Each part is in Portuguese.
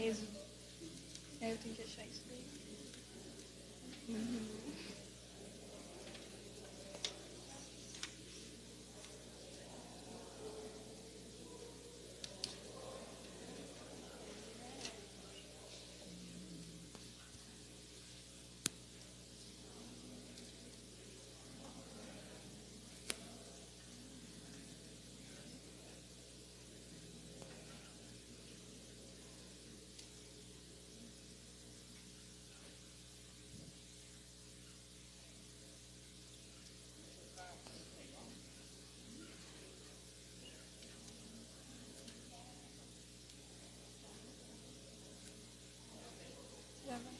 peso. Aí eu tenho que achar isso daí. Uhum. Já vai.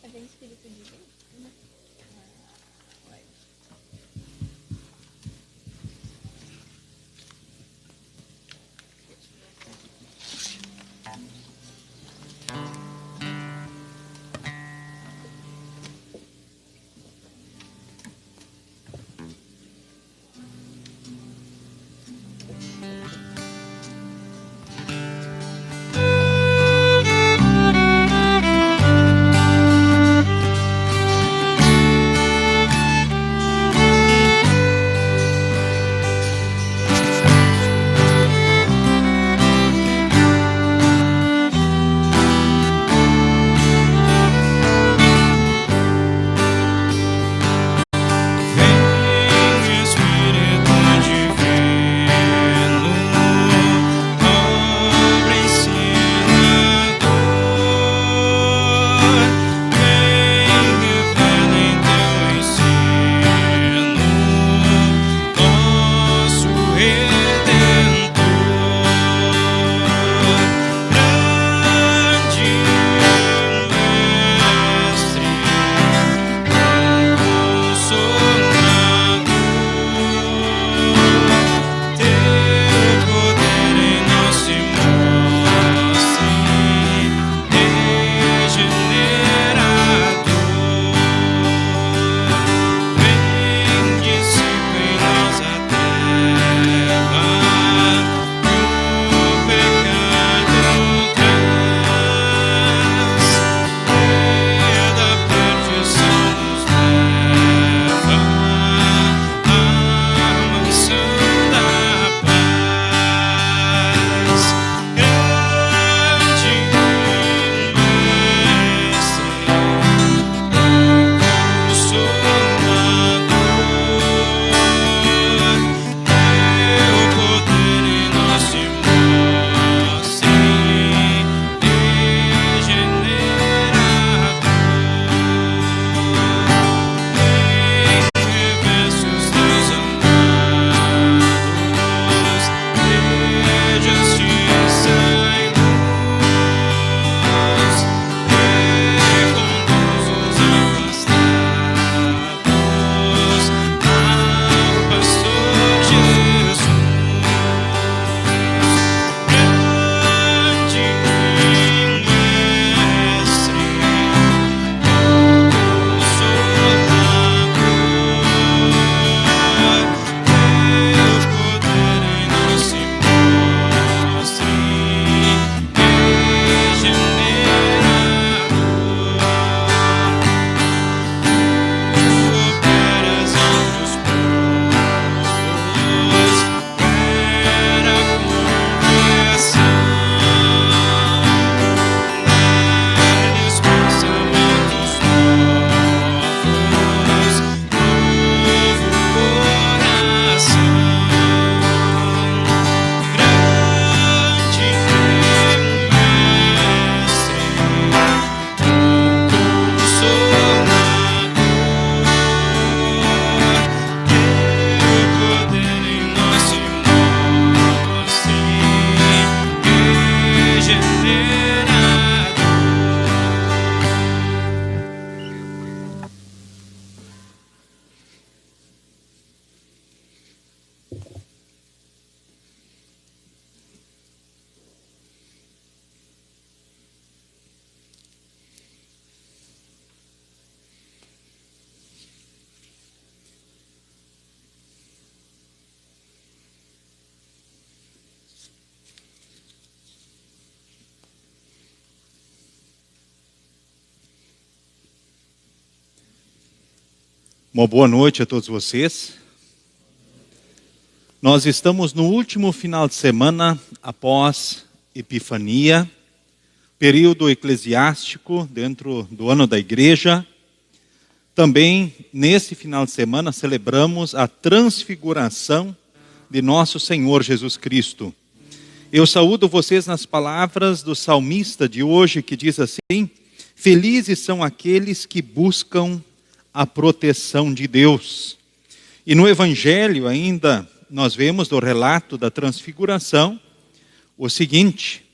A gente espírito divino? Vai. Uma boa noite a todos vocês. Nós estamos no último final de semana após Epifania, período eclesiástico dentro do ano da igreja. Também, nesse final de semana, celebramos a transfiguração de nosso Senhor Jesus Cristo. Eu saúdo vocês nas palavras do salmista de hoje, que diz assim: felizes são aqueles que buscam a proteção de Deus. E no Evangelho ainda nós vemos do relato da transfiguração o seguinte: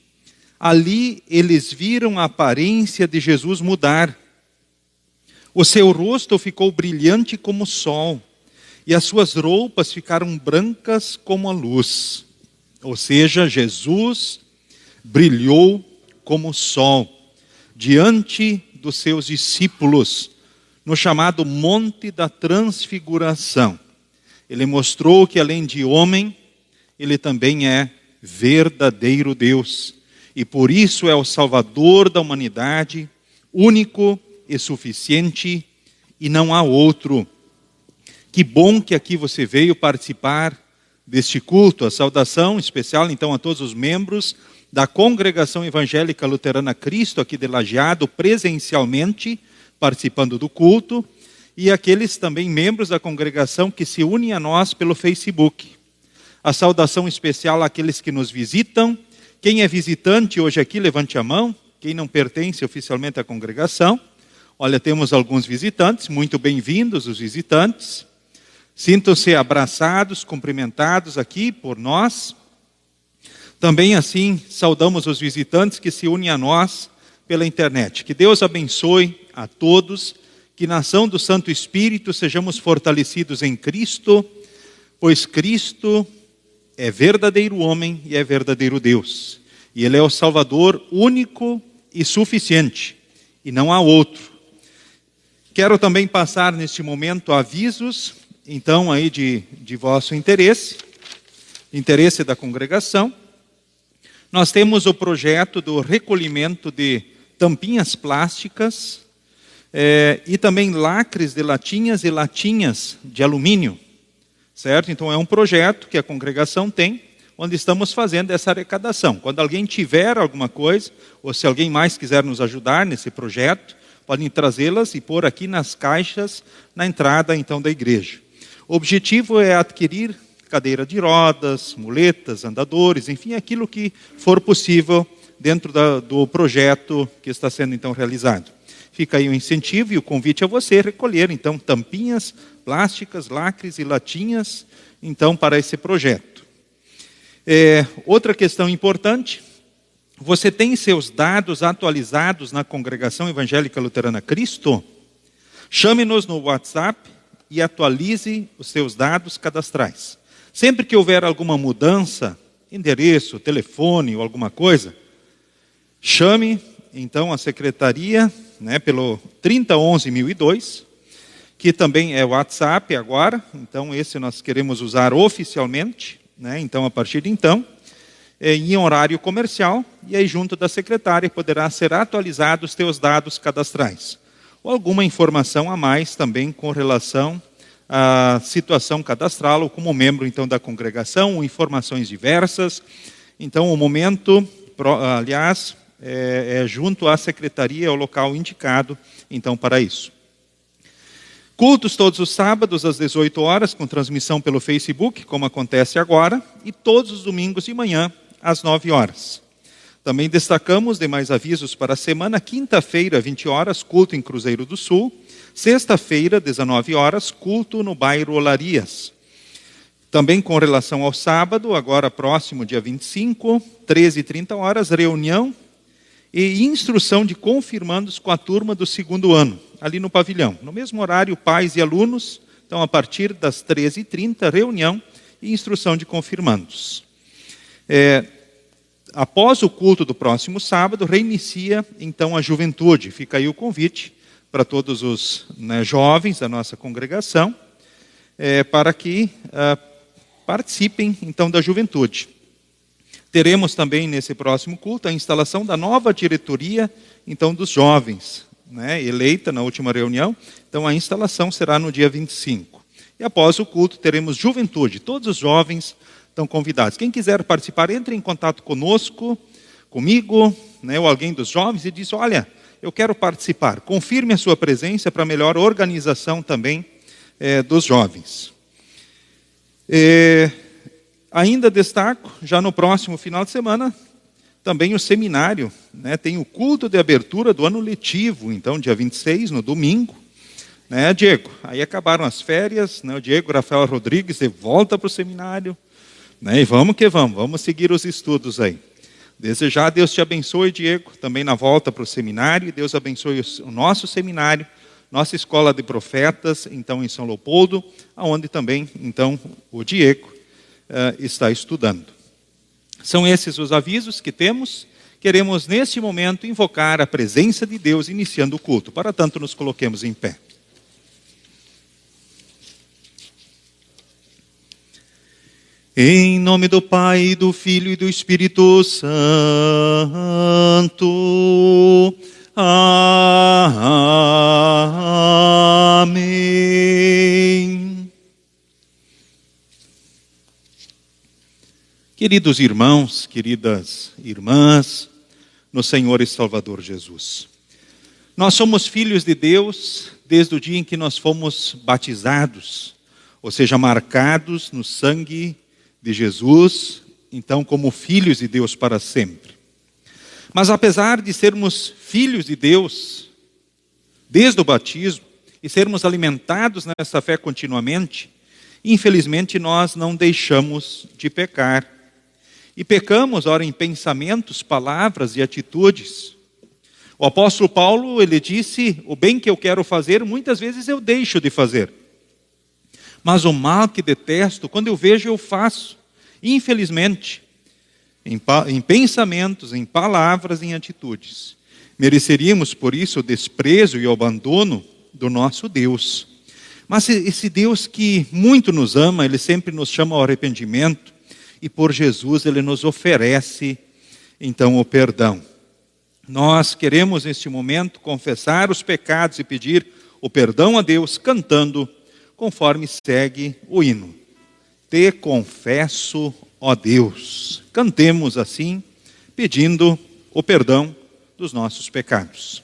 ali eles viram a aparência de Jesus mudar. O seu rosto ficou brilhante como o sol, e as suas roupas ficaram brancas como a luz. Ou seja, Jesus brilhou como o sol diante dos seus discípulos, no chamado Monte da Transfiguração. Ele mostrou que além de homem, ele também é verdadeiro Deus. E por isso é o Salvador da humanidade, único e suficiente, e não há outro. Que bom que aqui você veio participar deste culto. A saudação especial então a todos os membros da Congregação Evangélica Luterana Cristo, aqui de Lajeado, presencialmente, participando do culto, e aqueles também membros da congregação que se unem a nós pelo Facebook. A saudação especial àqueles que nos visitam. Quem é visitante hoje aqui, levante a mão. Quem não pertence oficialmente à congregação. Olha, temos alguns visitantes, muito bem-vindos os visitantes. Sintam-se abraçados, cumprimentados aqui por nós. Também assim, saudamos os visitantes que se unem a nós pela internet. Que Deus abençoe a todos, que na ação do Santo Espírito sejamos fortalecidos em Cristo, pois Cristo é verdadeiro homem e é verdadeiro Deus. E Ele é o Salvador único e suficiente, e não há outro. Quero também passar neste momento avisos, então aí de vosso interesse da congregação. Nós temos o projeto do recolhimento de tampinhas plásticas e também lacres de latinhas e latinhas de alumínio, certo? Então é um projeto que a congregação tem, onde estamos fazendo essa arrecadação. Quando alguém tiver alguma coisa, ou se alguém mais quiser nos ajudar nesse projeto, podem trazê-las e pôr aqui nas caixas na entrada então da igreja. O objetivo é adquirir cadeira de rodas, muletas, andadores, enfim, aquilo que for possível dentro do projeto que está sendo então realizado. Fica aí o incentivo e o convite a você recolher então tampinhas plásticas, lacres e latinhas então para esse projeto. Outra questão importante: você tem seus dados atualizados na Congregação Evangélica Luterana Cristo? Chame-nos no WhatsApp e atualize os seus dados cadastrais. Sempre que houver alguma mudança, endereço, telefone ou alguma coisa, chame então a secretaria, pelo 3011-1002, que também é o WhatsApp agora. Então esse nós queremos usar oficialmente, então a partir de então, em horário comercial, e aí junto da secretária poderá ser atualizados os teus dados cadastrais. Ou alguma informação a mais também com relação à situação cadastral, ou como membro então da congregação, ou informações diversas. Então o momento, aliás, junto à secretaria, é o local indicado então para isso. Cultos todos os sábados às 18 horas, com transmissão pelo Facebook, como acontece agora, e todos os domingos de manhã às 9 horas. Também destacamos demais avisos para a semana: quinta-feira, 20 horas, culto em Cruzeiro do Sul. Sexta-feira, 19 horas, culto no bairro Olarias. Também com relação ao sábado, agora próximo, dia 25, 13h30 horas, reunião e instrução de confirmandos com a turma do segundo ano, ali no pavilhão. No mesmo horário, pais e alunos. Então, a partir das 13h30, reunião e instrução de confirmandos. Após o culto do próximo sábado, reinicia então a juventude. Fica aí o convite para todos os jovens da nossa congregação, para que participem então da juventude. Teremos também nesse próximo culto a instalação da nova diretoria então dos jovens, né, eleita na última reunião. Então a instalação será no dia 25. E após o culto teremos juventude. Todos os jovens estão convidados. Quem quiser participar, entre em contato conosco, comigo, né, ou alguém dos jovens e diz: olha, eu quero participar. Confirme a sua presença para melhor organização também dos jovens. Ainda destaco, já no próximo final de semana, também o seminário, né, tem o culto de abertura do ano letivo, então dia 26, no domingo, né, Diego? Aí acabaram as férias, né, o Diego Rafael Rodrigues de volta para o seminário, né, e vamos que vamos seguir os estudos aí. Desde já, Deus te abençoe, Diego, também na volta para o seminário, e Deus abençoe o nosso seminário, nossa escola de profetas, então em São Leopoldo, onde também, então, o Diego está estudando. São esses os avisos que temos. Queremos, neste momento, invocar a presença de Deus, iniciando o culto. Para tanto, nos coloquemos em pé. Em nome do Pai, do Filho e do Espírito Santo. Amém. Queridos irmãos, queridas irmãs, no Senhor e Salvador Jesus. Nós somos filhos de Deus desde o dia em que nós fomos batizados, ou seja, marcados no sangue de Jesus, então como filhos de Deus para sempre. Mas apesar de sermos filhos de Deus desde o batismo e sermos alimentados nessa fé continuamente, infelizmente nós não deixamos de pecar. E pecamos, ora, em pensamentos, palavras e atitudes. O apóstolo Paulo, ele disse: o bem que eu quero fazer, muitas vezes eu deixo de fazer. Mas o mal que detesto, quando eu vejo, eu faço. Infelizmente, em pensamentos, em palavras, em atitudes. Mereceríamos, por isso, o desprezo e o abandono do nosso Deus. Mas esse Deus que muito nos ama, Ele sempre nos chama ao arrependimento. E por Jesus Ele nos oferece, então, o perdão. Nós queremos, neste momento, confessar os pecados e pedir o perdão a Deus, cantando, conforme segue o hino. Te confesso, ó Deus. Cantemos assim, pedindo o perdão dos nossos pecados.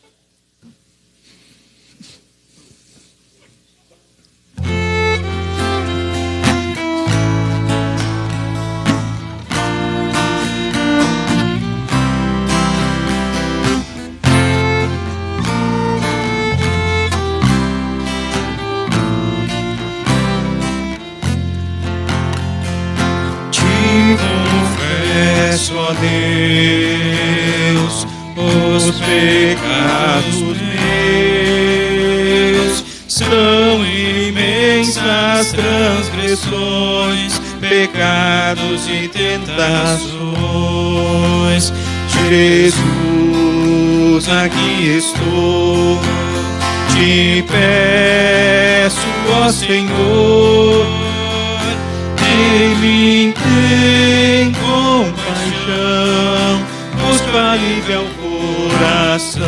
Confesso a Deus os pecados meus, são imensas transgressões, pecados e tentações. Jesus, aqui estou, te peço, ó Senhor, de mim tem compaixão, busca alívio ao coração.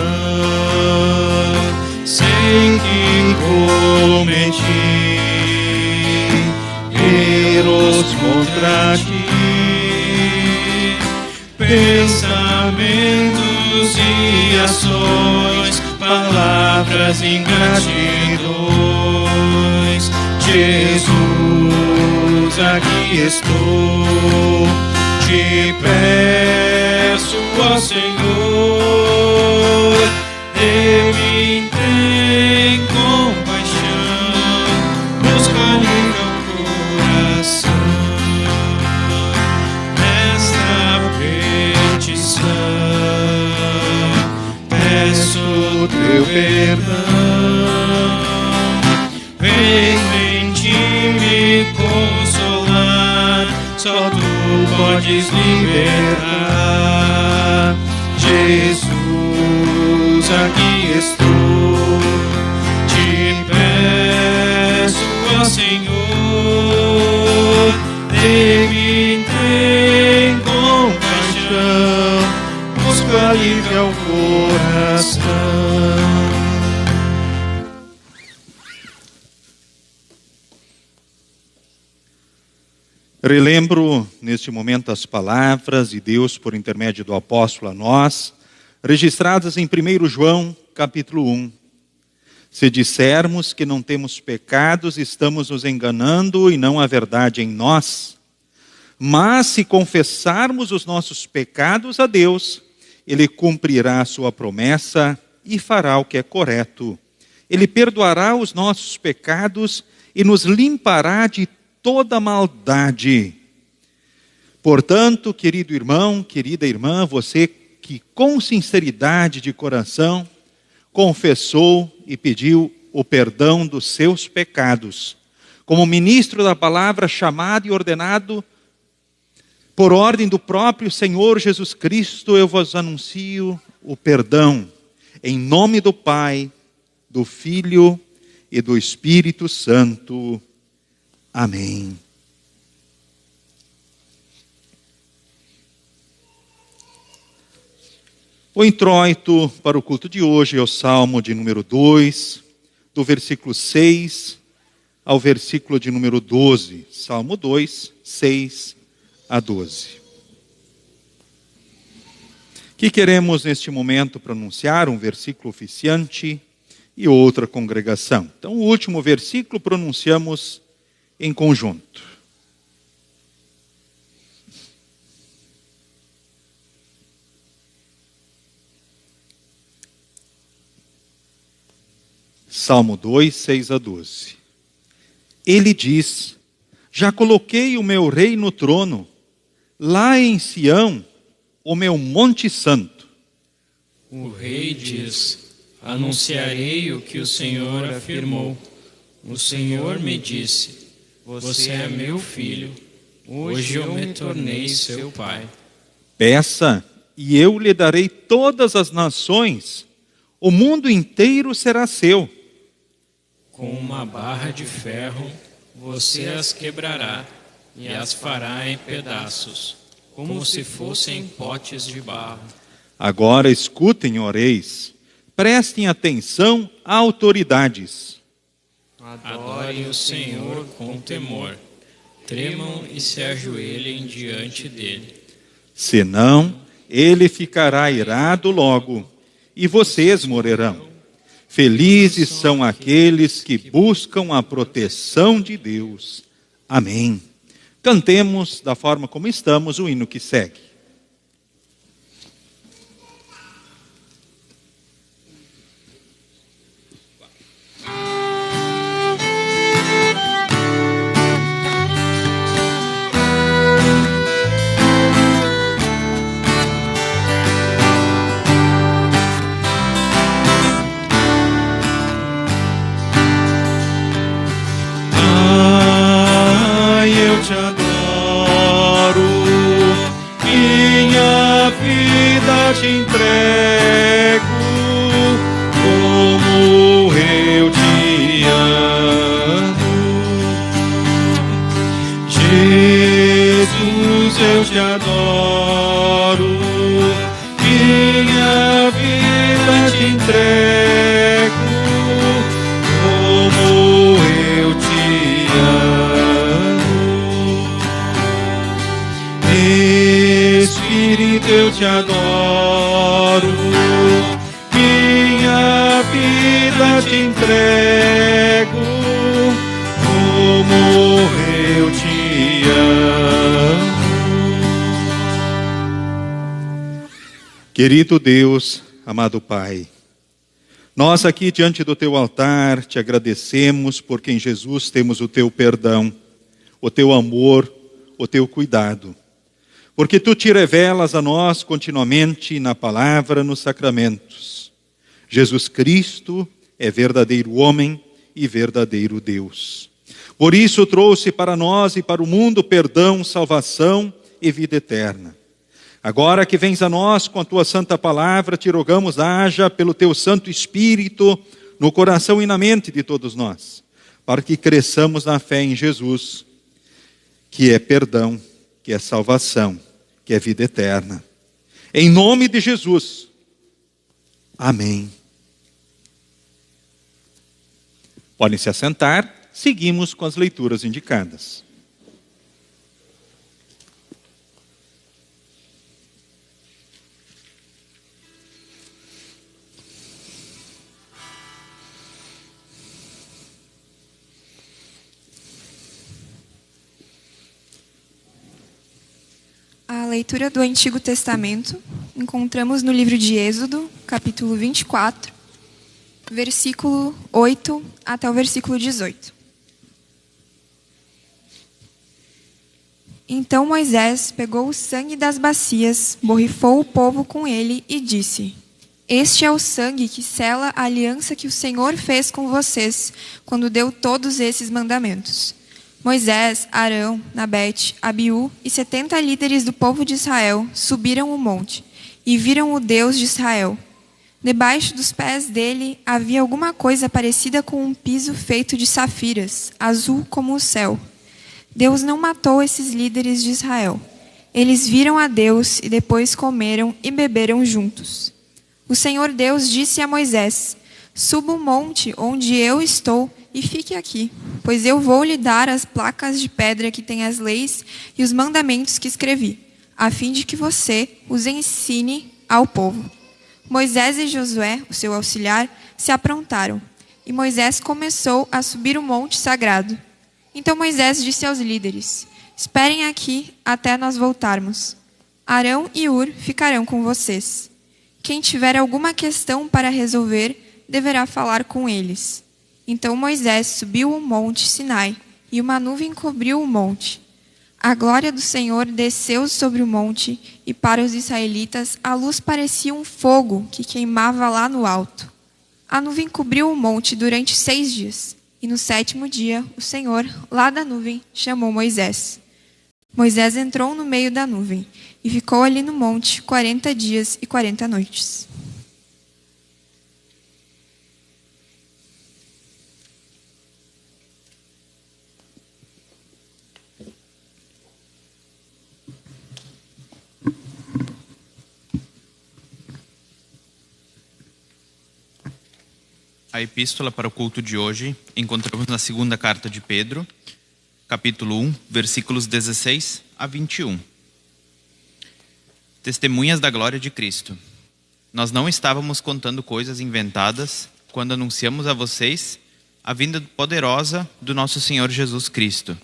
Sei que cometi erros contra ti, pensamentos e ações, palavras e ingratidões. Jesus, aqui estou, te peço, ó Senhor, de mim tem compaixão, busca alívio ao coração. Nesta petição, peço teu perdão, venho em ti me consolar, só tu podes libertar. Jesus, aqui estou, te peço, ó Senhor, de mim tem compaixão, busca alívio ao coração. Relembro neste momento as palavras de Deus por intermédio do apóstolo a nós, registradas em 1 João, capítulo 1. Se dissermos que não temos pecados, estamos nos enganando e não há verdade em nós. Mas se confessarmos os nossos pecados a Deus, Ele cumprirá a sua promessa e fará o que é correto. Ele perdoará os nossos pecados e nos limpará de toda maldade. Portanto, querido irmão, querida irmã, você que com sinceridade de coração confessou e pediu o perdão dos seus pecados, como ministro da palavra chamado e ordenado por ordem do próprio Senhor Jesus Cristo, eu vos anuncio o perdão, em nome do Pai, do Filho e do Espírito Santo. Amém. O introito para o culto de hoje é o Salmo de número 2, do versículo 6 ao versículo de número 12. Salmo 2, 6 a 12. Que queremos neste momento pronunciar um versículo oficiante e outra congregação. Então, o último versículo pronunciamos em conjunto. Salmo 2, 6 a 12. Ele diz: já coloquei o meu rei no trono, lá em Sião, o meu monte santo. O rei diz: anunciarei o que o Senhor afirmou. O Senhor me disse: você é meu filho, hoje eu me tornei seu pai. Peça, e eu lhe darei todas as nações, o mundo inteiro será seu. Com uma barra de ferro, você as quebrará e as fará em pedaços, como se fossem potes de barro. Agora escutem, ó reis, prestem atenção, autoridades. Adorem o Senhor com temor, tremam e se ajoelhem diante dele. Senão, ele ficará irado logo, e vocês morrerão. Felizes são aqueles que buscam a proteção de Deus. Amém. Cantemos da forma como estamos o hino que segue. Eu te adoro, minha vida te entrego, como eu te amo. Jesus, eu te adoro, minha vida te entrego, como eu te amo. Espírito, eu te adoro, minha vida te entrego, como eu te amo. Querido Deus, amado Pai, nós aqui diante do teu altar te agradecemos porque em Jesus temos o teu perdão, o teu amor, o teu cuidado. Porque tu te revelas a nós continuamente na palavra, nos sacramentos. Jesus Cristo é verdadeiro homem e verdadeiro Deus. Por isso trouxe para nós e para o mundo perdão, salvação e vida eterna. Agora que vens a nós com a tua santa palavra, te rogamos, haja pelo teu Santo Espírito no coração e na mente de todos nós, para que cresçamos na fé em Jesus, que é perdão, que é salvação, que é vida eterna. Em nome de Jesus. Amém. Podem se assentar, seguimos com as leituras indicadas. leitura do Antigo Testamento, encontramos no livro de Êxodo, capítulo 24, versículo 8 até o versículo 18. Então Moisés pegou o sangue das bacias, borrifou o povo com ele e disse: Este é o sangue que sela a aliança que o Senhor fez com vocês, quando deu todos esses mandamentos. Moisés, Arão, Nabete, Abiú e 70 líderes do povo de Israel subiram o monte e viram o Deus de Israel. Debaixo dos pés dele havia alguma coisa parecida com um piso feito de safiras, azul como o céu. Deus não matou esses líderes de Israel. Eles viram a Deus e depois comeram e beberam juntos. O Senhor Deus disse a Moisés: Suba o monte onde eu estou e fique aqui, pois eu vou lhe dar as placas de pedra que têm as leis e os mandamentos que escrevi, a fim de que você os ensine ao povo. Moisés e Josué, o seu auxiliar, se aprontaram, e Moisés começou a subir o monte sagrado. Então Moisés disse aos líderes: Esperem aqui até nós voltarmos. Arão e Hur ficarão com vocês. Quem tiver alguma questão para resolver, deverá falar com eles. Então Moisés subiu o monte Sinai, e uma nuvem cobriu o monte. A glória do Senhor desceu sobre o monte, e para os israelitas a luz parecia um fogo que queimava lá no alto. A nuvem cobriu o monte durante 6 dias, e no 7º dia o Senhor, lá da nuvem, chamou Moisés. Moisés entrou no meio da nuvem, e ficou ali no monte 40 dias e 40 noites. A epístola para o culto de hoje encontramos na segunda carta de Pedro, capítulo 1, versículos 16 a 21. Testemunhas da glória de Cristo. Nós não estávamos contando coisas inventadas quando anunciamos a vocês a vinda poderosa do nosso Senhor Jesus Cristo,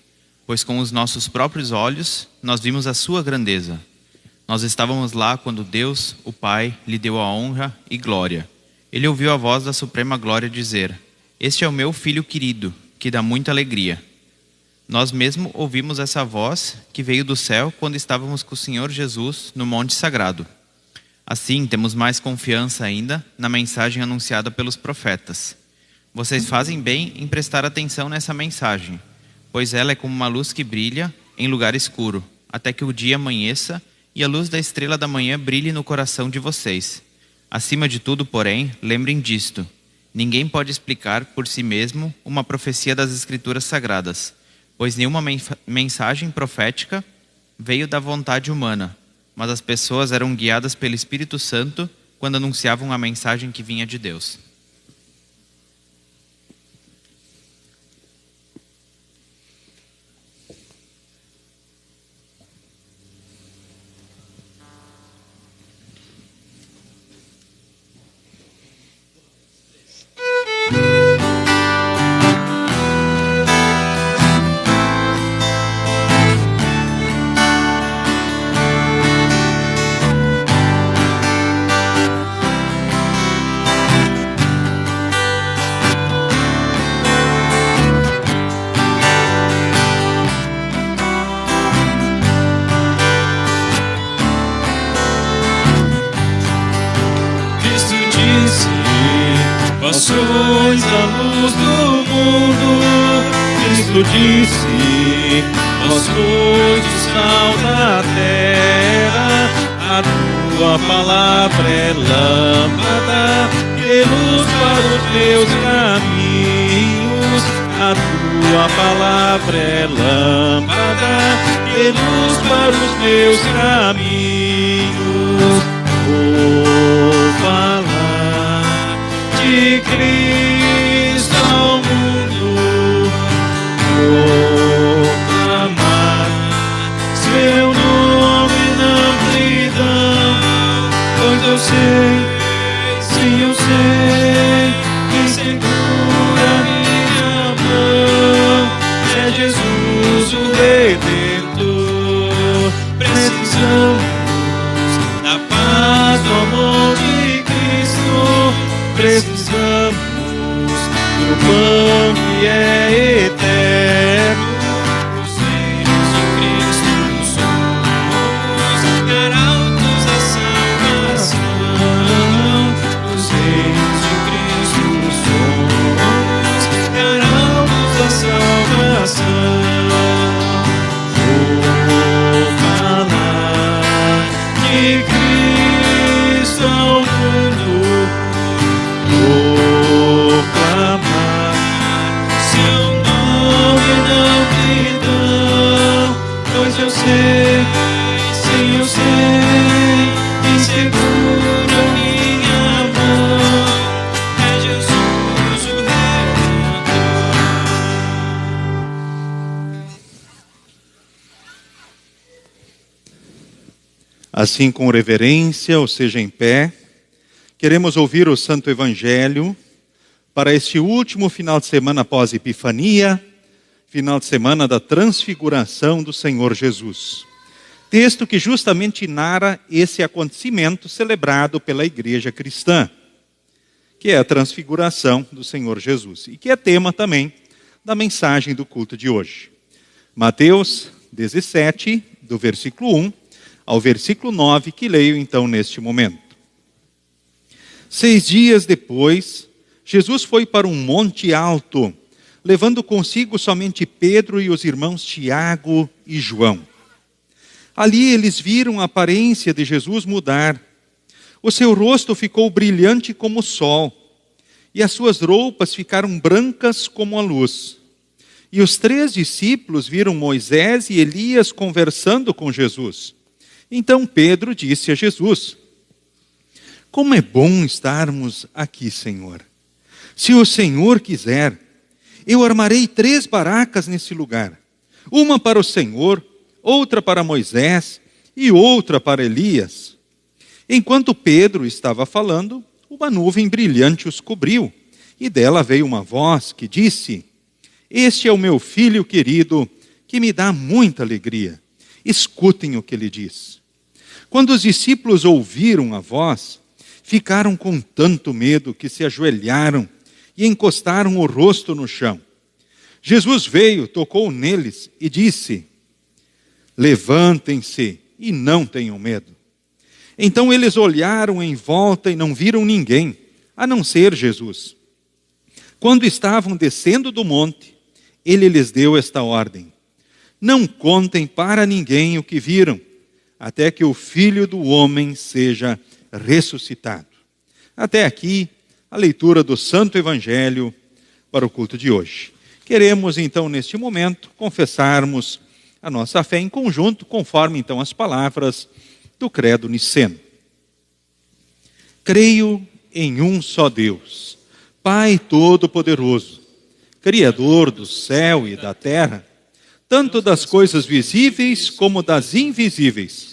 pois com os nossos próprios olhos nós vimos a sua grandeza. Nós estávamos lá quando Deus, o Pai, lhe deu a honra e glória. Ele ouviu a voz da suprema glória dizer: Este é o meu filho querido, que dá muita alegria. Nós mesmo ouvimos essa voz que veio do céu quando estávamos com o Senhor Jesus no Monte Sagrado. Assim, temos mais confiança ainda na mensagem anunciada pelos profetas. Vocês fazem bem em prestar atenção nessa mensagem, pois ela é como uma luz que brilha em lugar escuro, até que o dia amanheça e a luz da estrela da manhã brilhe no coração de vocês. Acima de tudo, porém, lembrem disto: ninguém pode explicar por si mesmo uma profecia das Escrituras Sagradas, pois nenhuma mensagem profética veio da vontade humana, mas as pessoas eram guiadas pelo Espírito Santo quando anunciavam a mensagem que vinha de Deus. Vós sois a luz do mundo. Cristo disse: Vós sois o sal da terra. A tua palavra é lâmpada e luz para os meus caminhos. A tua palavra é lâmpada e luz para os meus caminhos. Vou falar de Cristo ao mundo, proclamar seu nome na amplidão, pois eu sei, sim eu sei, quem segura minha mão é Jesus o Redentor. Precisamos sei, sim, eu sei, quem segura minha mão é Jesus, o Redentor. Assim, com reverência, ou seja, em pé, queremos ouvir o Santo Evangelho para este último final de semana após Epifania, final de semana da transfiguração do Senhor Jesus. Texto que justamente narra esse acontecimento celebrado pela igreja cristã, que é a transfiguração do Senhor Jesus, e que é tema também da mensagem do culto de hoje. Mateus 17, do versículo 1 ao versículo 9, que leio então neste momento. 6 dias depois, Jesus foi para um monte alto, levando consigo somente Pedro e os irmãos Tiago e João. Ali eles viram a aparência de Jesus mudar. O seu rosto ficou brilhante como o sol, e as suas roupas ficaram brancas como a luz. E os 3 discípulos viram Moisés e Elias conversando com Jesus. Então Pedro disse a Jesus: como é bom estarmos aqui, Senhor. Se o Senhor quiser, eu armarei 3 barracas nesse lugar. Uma para o Senhor, outra para Moisés e outra para Elias. Enquanto Pedro estava falando, uma nuvem brilhante os cobriu, e dela veio uma voz que disse: este é o meu filho querido, que me dá muita alegria. Escutem o que ele diz. Quando os discípulos ouviram a voz, ficaram com tanto medo que se ajoelharam e encostaram o rosto no chão. Jesus veio, tocou neles e disse: levantem-se e não tenham medo. Então eles olharam em volta e não viram ninguém, a não ser Jesus. Quando estavam descendo do monte, ele lhes deu esta ordem: não contem para ninguém o que viram, até que o Filho do Homem seja ressuscitado. Até aqui, a leitura do Santo Evangelho para o culto de hoje. Queremos, então, neste momento, confessarmos a nossa fé em conjunto, conforme, então, as palavras do Credo Niceno. Creio em um só Deus, Pai Todo-Poderoso, Criador do céu e da terra, tanto das coisas visíveis como das invisíveis,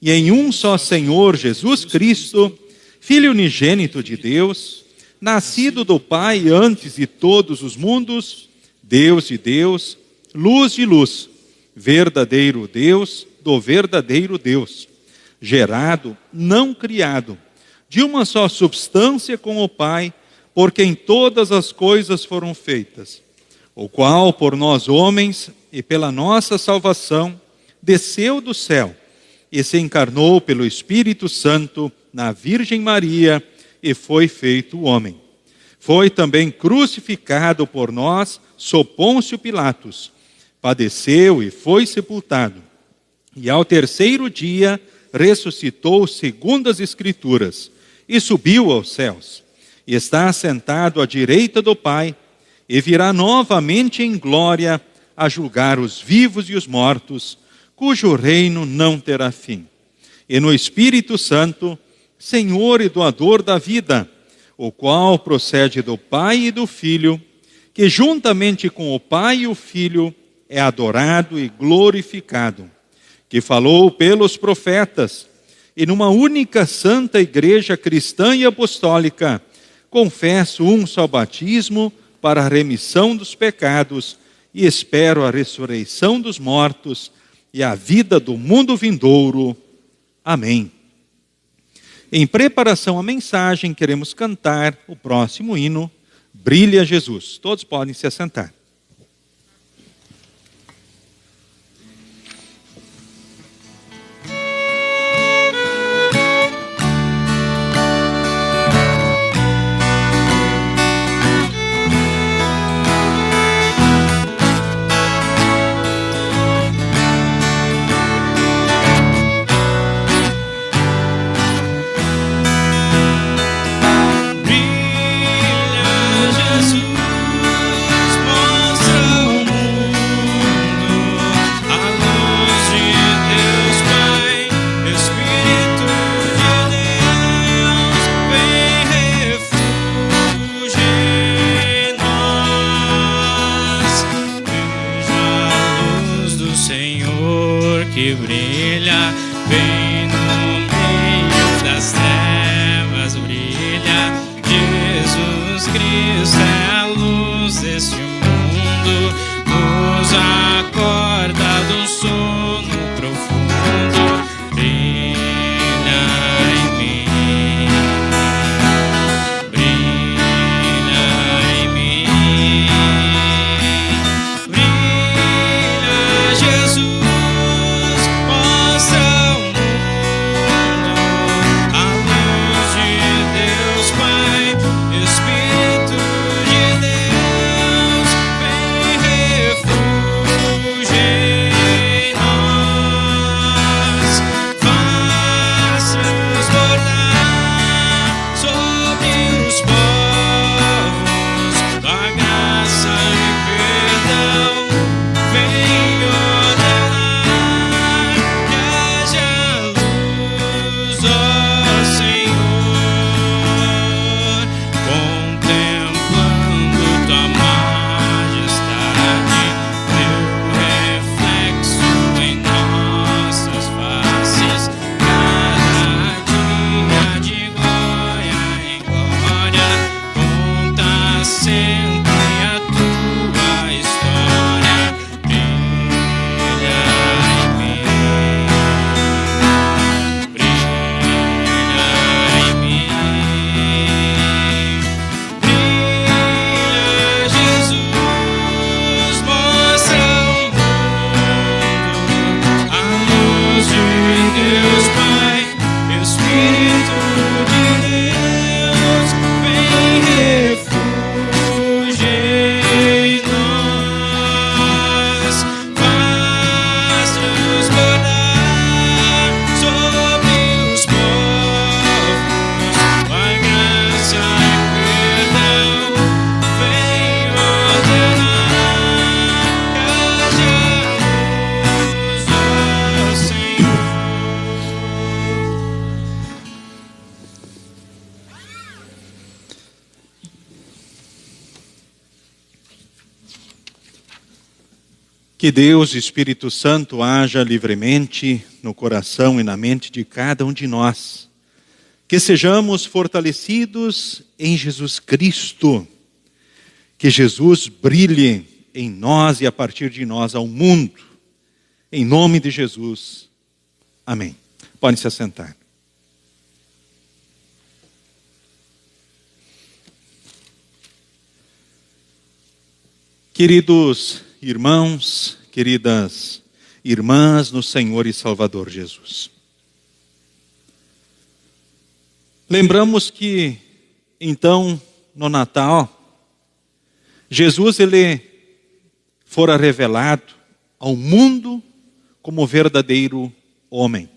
e em um só Senhor Jesus Cristo, Filho unigênito de Deus, nascido do Pai antes de todos os mundos, Deus de Deus, luz de luz, verdadeiro Deus do verdadeiro Deus, gerado, não criado, de uma só substância com o Pai, por quem todas as coisas foram feitas, o qual por nós homens e pela nossa salvação desceu do céu e se encarnou pelo Espírito Santo na Virgem Maria e foi feito homem. Foi também crucificado por nós sob Pôncio Pilatos, padeceu e foi sepultado, e ao terceiro dia ressuscitou segundo as Escrituras, e subiu aos céus, e está assentado à direita do Pai, e virá novamente em glória a julgar os vivos e os mortos, cujo reino não terá fim. E no Espírito Santo, Senhor e doador da vida, o qual procede do Pai e do Filho, que juntamente com o Pai e o Filho é adorado e glorificado, que falou pelos profetas, e numa única santa igreja cristã e apostólica, confesso um só batismo para a remissão dos pecados e espero a ressurreição dos mortos e a vida do mundo vindouro. Amém. Em preparação à mensagem, queremos cantar o próximo hino, Brilha Jesus. Todos podem se assentar. Jesus, Que Deus, Espírito Santo, haja livremente no coração e na mente de cada um de nós. Que sejamos fortalecidos em Jesus Cristo. Que Jesus brilhe em nós e a partir de nós ao mundo. Em nome de Jesus. Amém. Podem se assentar. Queridos irmãos, queridas irmãs no Senhor e Salvador Jesus. Lembramos que, então, no Natal, Jesus ele fora revelado ao mundo como verdadeiro homem.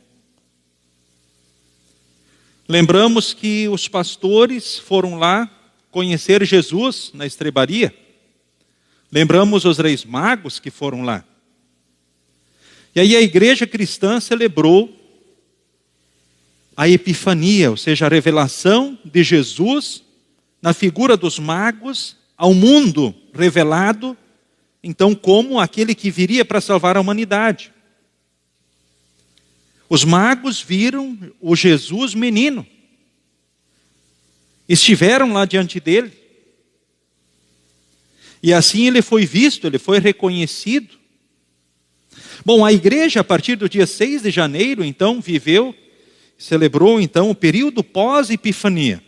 Lembramos que os pastores foram lá conhecer Jesus na estrebaria. Lembramos os reis magos que foram lá. E aí a igreja cristã celebrou a Epifania, ou seja, a revelação de Jesus na figura dos magos ao mundo revelado, então, como aquele que viria para salvar a humanidade. Os magos viram o Jesus menino. Estiveram lá diante dele. E assim ele foi visto, ele foi reconhecido. Bom, a igreja, a partir do dia 6 de janeiro, então, celebrou, então, o período pós-Epifania.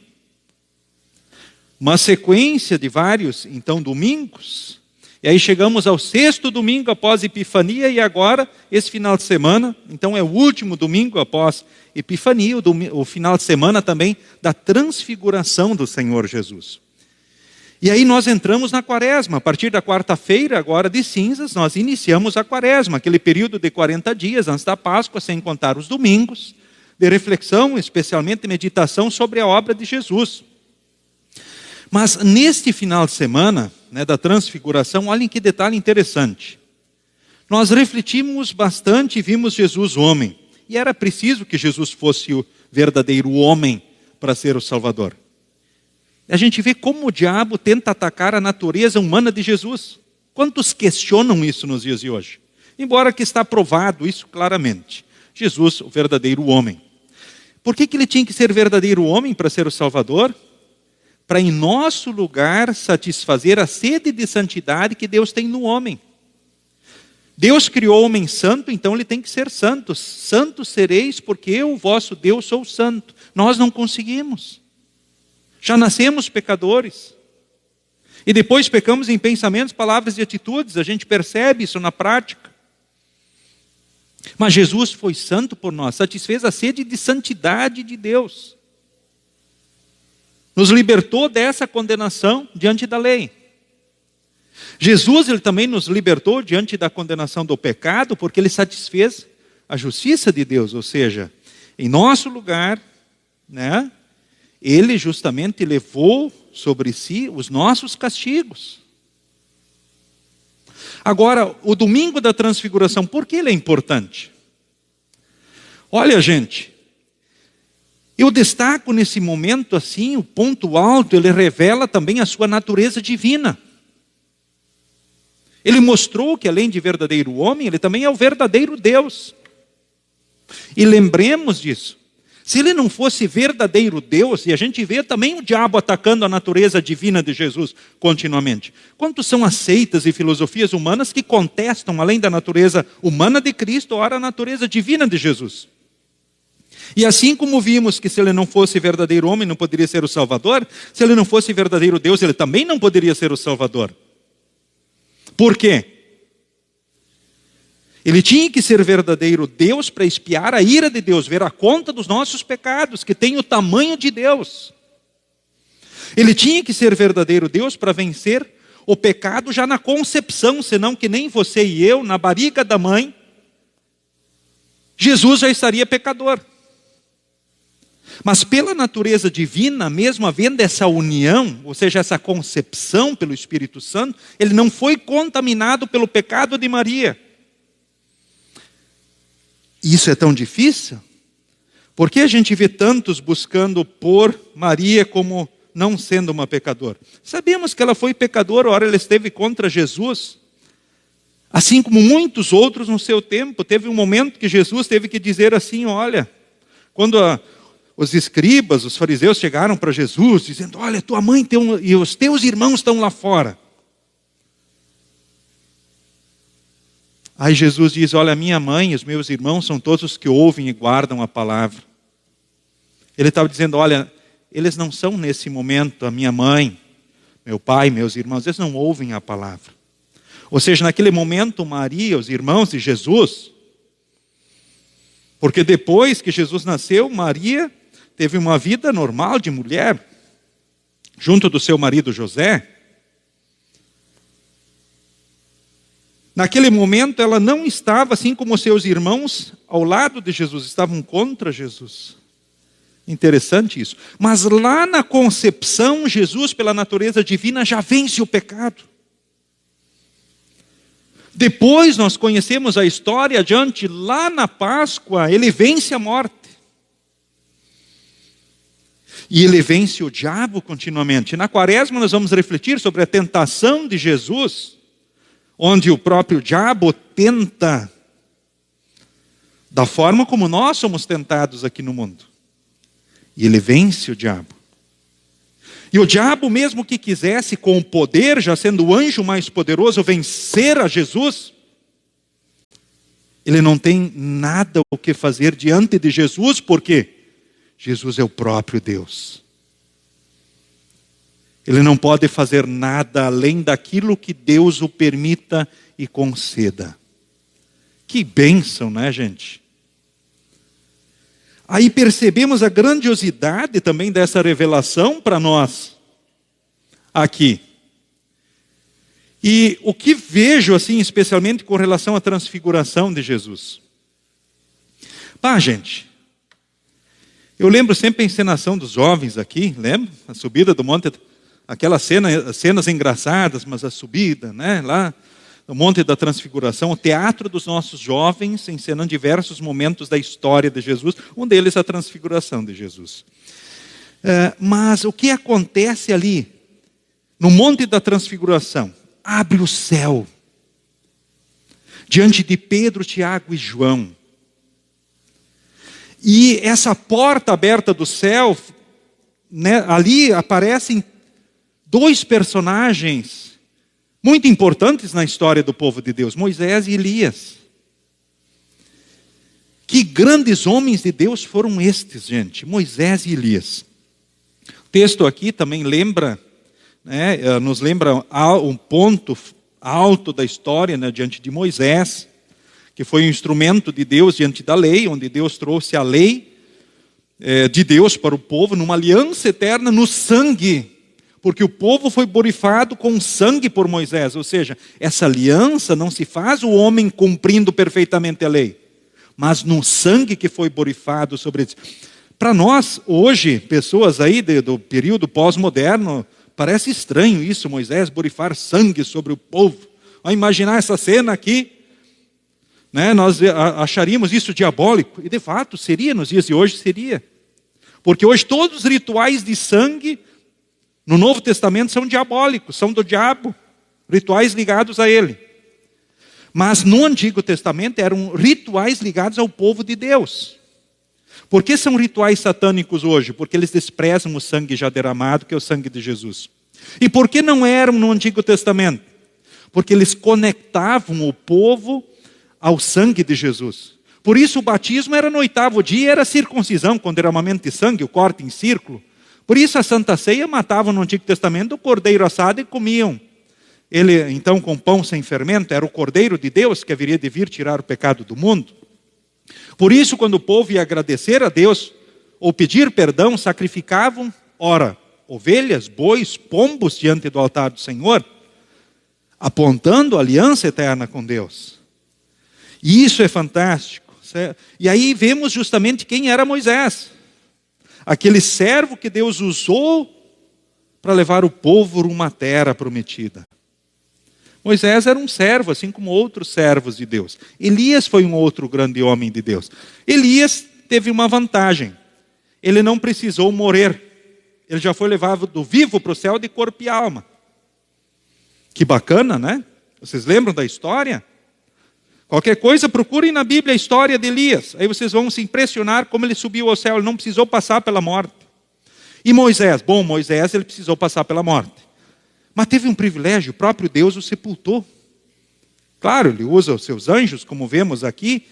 Uma sequência de vários, então, domingos. E aí chegamos ao 6º domingo após Epifania, e agora, esse final de semana, então é o último domingo após Epifania, o final de semana também da transfiguração do Senhor Jesus. E aí nós entramos na quaresma. A partir da quarta-feira, agora de cinzas, nós iniciamos a quaresma, aquele período de 40 dias antes da Páscoa, sem contar os domingos, de reflexão, especialmente meditação sobre a obra de Jesus. Mas neste final de semana, da transfiguração, olhem que detalhe interessante. Nós refletimos bastante e vimos Jesus homem. E era preciso que Jesus fosse o verdadeiro homem para ser o Salvador. A gente vê como o diabo tenta atacar a natureza humana de Jesus. Quantos questionam isso nos dias de hoje? Embora que está provado isso claramente. Jesus, o verdadeiro homem. Por que ele tinha que ser verdadeiro homem para ser o Salvador? Para em nosso lugar satisfazer a sede de santidade que Deus tem no homem. Deus criou o homem santo, então ele tem que ser santo. Santos sereis porque eu, vosso Deus, sou santo. Nós não conseguimos. Já nascemos pecadores. E depois pecamos em pensamentos, palavras e atitudes. A gente percebe isso na prática. Mas Jesus foi santo por nós, satisfez a sede de santidade de Deus. Nos libertou dessa condenação diante da lei. Jesus ele também nos libertou diante da condenação do pecado, porque ele satisfez a justiça de Deus. Ou seja, em nosso lugar, ele justamente levou sobre si os nossos castigos. Agora, o domingo da transfiguração, por que ele é importante? Olha, gente, eu destaco nesse momento assim, o ponto alto, ele revela também a sua natureza divina. Ele mostrou que além de verdadeiro homem, ele também é o verdadeiro Deus. E lembremos disso. Se ele não fosse verdadeiro Deus, e a gente vê também o diabo atacando a natureza divina de Jesus continuamente. Quantos são as seitas e filosofias humanas que contestam, além da natureza humana de Cristo, ora a natureza divina de Jesus? E assim como vimos que se ele não fosse verdadeiro homem, não poderia ser o Salvador, se ele não fosse verdadeiro Deus, ele também não poderia ser o Salvador. Por quê? Ele tinha que ser verdadeiro Deus para expiar a ira de Deus, ver a conta dos nossos pecados, que tem o tamanho de Deus. Ele tinha que ser verdadeiro Deus para vencer o pecado já na concepção, senão que nem você e eu, na barriga da mãe, Jesus já estaria pecador. Mas pela natureza divina, mesmo havendo essa união, ou seja, essa concepção pelo Espírito Santo, ele não foi contaminado pelo pecado de Maria. Isso é tão difícil? Por que a gente vê tantos buscando pôr Maria como não sendo uma pecadora? Sabemos que ela foi pecadora, ora ela esteve contra Jesus. Assim como muitos outros no seu tempo, teve um momento que Jesus teve que dizer assim, olha, quando os escribas, os fariseus chegaram para Jesus, dizendo, olha, tua mãe e os teus irmãos estão lá fora. Aí Jesus diz, olha, minha mãe e os meus irmãos são todos os que ouvem e guardam a palavra. Ele estava dizendo, olha, eles não são nesse momento a minha mãe, meu pai, meus irmãos, eles não ouvem a palavra. Ou seja, naquele momento, Maria, os irmãos de Jesus, porque depois que Jesus nasceu, Maria teve uma vida normal de mulher, junto do seu marido José. Naquele momento, ela não estava, assim como seus irmãos, ao lado de Jesus, estavam contra Jesus. Interessante isso. Mas lá na concepção, Jesus, pela natureza divina, já vence o pecado. Depois nós conhecemos a história adiante, lá na Páscoa, ele vence a morte. E ele vence o diabo continuamente. Na Quaresma nós vamos refletir sobre a tentação de Jesus, onde o próprio diabo tenta, da forma como nós somos tentados aqui no mundo. E ele vence o diabo. E o diabo, mesmo que quisesse, com o poder, já sendo o anjo mais poderoso, vencer a Jesus, ele não tem nada o que fazer diante de Jesus, porque Jesus é o próprio Deus. Ele não pode fazer nada além daquilo que Deus o permita e conceda. Que bênção, né, gente? Aí percebemos a grandiosidade também dessa revelação para nós aqui. E o que vejo, assim, especialmente com relação à transfiguração de Jesus. Gente, eu lembro sempre a encenação dos jovens aqui, lembra? A subida do monte, aquelas cenas engraçadas, mas a subida, né, lá no Monte da Transfiguração, o teatro dos nossos jovens, encenando diversos momentos da história de Jesus, um deles a transfiguração de Jesus. Mas o que acontece ali, no Monte da Transfiguração? Abre o céu, diante de Pedro, Tiago e João. E essa porta aberta do céu, né, ali aparecem dois personagens muito importantes na história do povo de Deus, Moisés e Elias. Que grandes homens de Deus foram estes, gente, Moisés e Elias. O texto aqui também lembra, né, nos lembra um ponto alto da história, né, diante de Moisés, que foi um instrumento de Deus diante da lei, onde Deus trouxe a lei de Deus para o povo, numa aliança eterna no sangue, porque o povo foi borrifado com sangue por Moisés, ou seja, essa aliança não se faz o homem cumprindo perfeitamente a lei, mas no sangue que foi borrifado sobre eles. Para nós, hoje, pessoas aí do período pós-moderno, parece estranho isso, Moisés borrifar sangue sobre o povo. Ao imaginar essa cena aqui, né, nós acharíamos isso diabólico, e de fato seria, nos dias de hoje seria. Porque hoje todos os rituais de sangue no Novo Testamento são diabólicos, são do diabo, rituais ligados a ele. Mas no Antigo Testamento eram rituais ligados ao povo de Deus. Por que são rituais satânicos hoje? Porque eles desprezam o sangue já derramado, que é o sangue de Jesus. E por que não eram no Antigo Testamento? Porque eles conectavam o povo ao sangue de Jesus. Por isso o batismo era no 8º dia, era circuncisão, com derramamento de sangue, o corte em círculo. Por isso a Santa Ceia matavam no Antigo Testamento o cordeiro assado e comiam. Ele, então, com pão sem fermento, era o cordeiro de Deus que haveria de vir tirar o pecado do mundo. Por isso, quando o povo ia agradecer a Deus, ou pedir perdão, sacrificavam, ora, ovelhas, bois, pombos diante do altar do Senhor, apontando a aliança eterna com Deus. E isso é fantástico. E aí vemos justamente quem era Moisés. Aquele servo que Deus usou para levar o povo rumo à terra prometida. Moisés era um servo, assim como outros servos de Deus. Elias foi um outro grande homem de Deus. Elias teve uma vantagem. Ele não precisou morrer. Ele já foi levado do vivo para o céu de corpo e alma. Que bacana, né? Vocês lembram da história? Qualquer coisa, procurem na Bíblia a história de Elias. Aí vocês vão se impressionar como ele subiu ao céu. Ele não precisou passar pela morte. E Moisés? Bom, Moisés ele precisou passar pela morte. Mas teve um privilégio, o próprio Deus o sepultou. Claro, ele usa os seus anjos, como vemos aqui.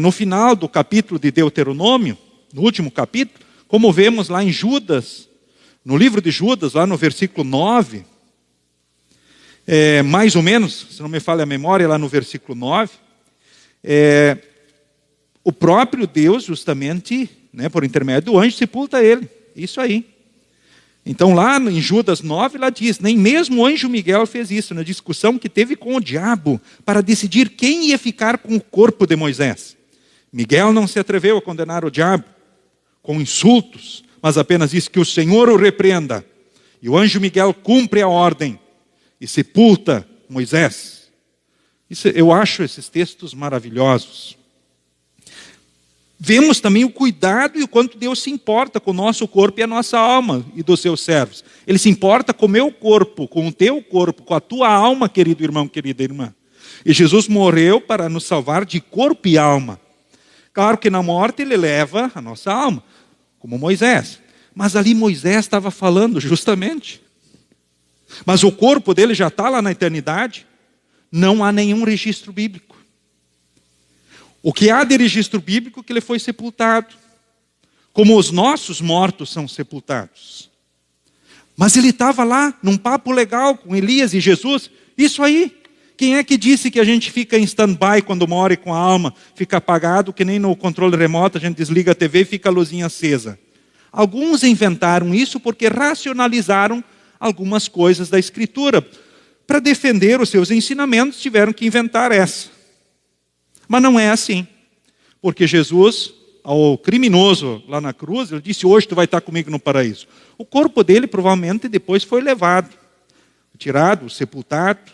No final do capítulo de Deuteronômio, no último capítulo, como vemos lá em Judas, no livro de Judas, lá no versículo 9, mais ou menos, se não me falha a memória, lá no versículo 9, o próprio Deus, justamente, por intermédio do anjo, sepulta ele. Isso aí. Então lá em Judas 9, lá diz, nem mesmo o anjo Miguel fez isso, na discussão que teve com o diabo, para decidir quem ia ficar com o corpo de Moisés. Miguel não se atreveu a condenar o diabo com insultos, mas apenas disse que o Senhor o repreenda. E o anjo Miguel cumpre a ordem e sepulta Moisés. Eu acho esses textos maravilhosos. Vemos também o cuidado e o quanto Deus se importa com o nosso corpo e a nossa alma e dos seus servos. Ele se importa com o meu corpo, com o teu corpo, com a tua alma, querido irmão, querida irmã. E Jesus morreu para nos salvar de corpo e alma. Claro que na morte ele leva a nossa alma, como Moisés. Mas ali Moisés estava falando justamente. Mas o corpo dele já está lá na eternidade. Não há nenhum registro bíblico. O que há de registro bíblico é que ele foi sepultado, como os nossos mortos são sepultados. Mas ele estava lá, num papo legal com Elias e Jesus. Isso aí. Quem é que disse que a gente fica em stand-by quando morre com a alma? Fica apagado, que nem no controle remoto, a gente desliga a TV e fica a luzinha acesa. Alguns inventaram isso porque racionalizaram algumas coisas da Escritura. Para defender os seus ensinamentos, tiveram que inventar essa. Mas não é assim, porque Jesus, ao criminoso lá na cruz, ele disse, hoje tu vai estar comigo no paraíso. O corpo dele provavelmente depois foi levado, tirado, sepultado,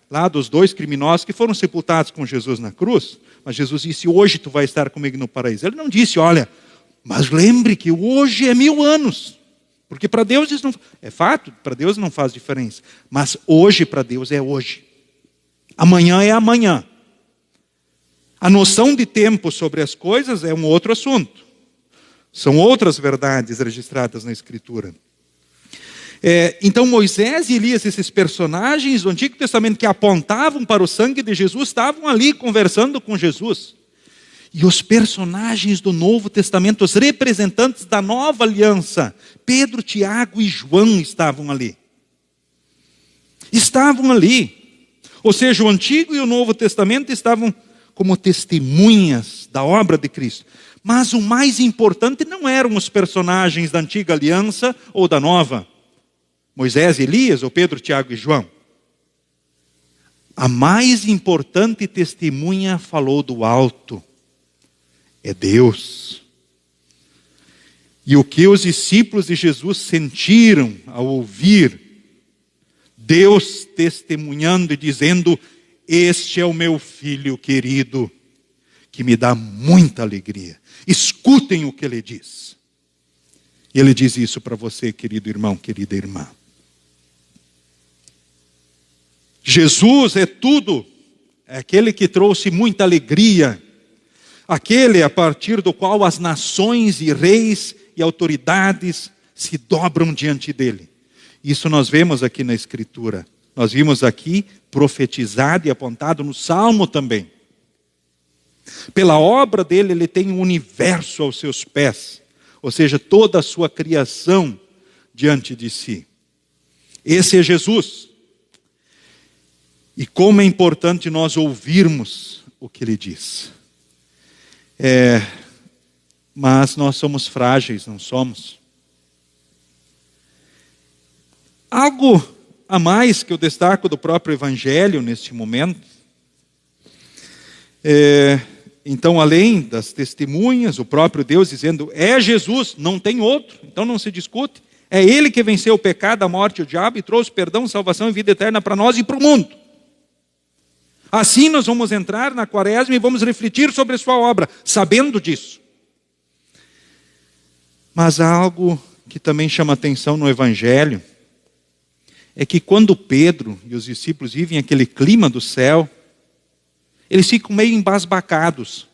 lá dos dois criminosos que foram sepultados com Jesus na cruz. Mas Jesus disse, hoje tu vai estar comigo no paraíso. Ele não disse, olha, mas lembre que hoje é 1000 anos. Porque para Deus isso não é fato, para Deus não faz diferença. Mas hoje para Deus é hoje. Amanhã é amanhã. A noção de tempo sobre as coisas é um outro assunto. São outras verdades registradas na Escritura. Então Moisés e Elias, esses personagens do Antigo Testamento que apontavam para o sangue de Jesus, estavam ali conversando com Jesus. E os personagens do Novo Testamento, os representantes da nova aliança, Pedro, Tiago e João estavam ali. Estavam ali. Ou seja, o Antigo e o Novo Testamento estavam como testemunhas da obra de Cristo. Mas o mais importante não eram os personagens da antiga aliança ou da nova. Moisés e Elias, ou Pedro, Tiago e João. A mais importante testemunha falou do alto. É Deus. E o que os discípulos de Jesus sentiram ao ouvir Deus testemunhando e dizendo, este é o meu filho querido, que me dá muita alegria. Escutem o que ele diz. E ele diz isso para você, querido irmão, querida irmã. Jesus é tudo. É aquele que trouxe muita alegria. Aquele a partir do qual as nações e reis e autoridades se dobram diante dele. Isso nós vemos aqui na Escritura. Nós vimos aqui profetizado e apontado no Salmo também. Pela obra dele, ele tem o universo aos seus pés. Ou seja, toda a sua criação diante de si. Esse é Jesus. E como é importante nós ouvirmos o que ele diz. Mas nós somos frágeis, não somos? Algo a mais que eu destaco do próprio Evangelho neste momento. Então, além das testemunhas, o próprio Deus dizendo, é Jesus, não tem outro, então não se discute. É Ele que venceu o pecado, a morte e o diabo e trouxe perdão, salvação e vida eterna para nós e para o mundo. Assim nós vamos entrar na Quaresma e vamos refletir sobre a sua obra, sabendo disso. Mas há algo que também chama atenção no Evangelho, é que quando Pedro e os discípulos vivem aquele clima do céu, eles ficam meio embasbacados.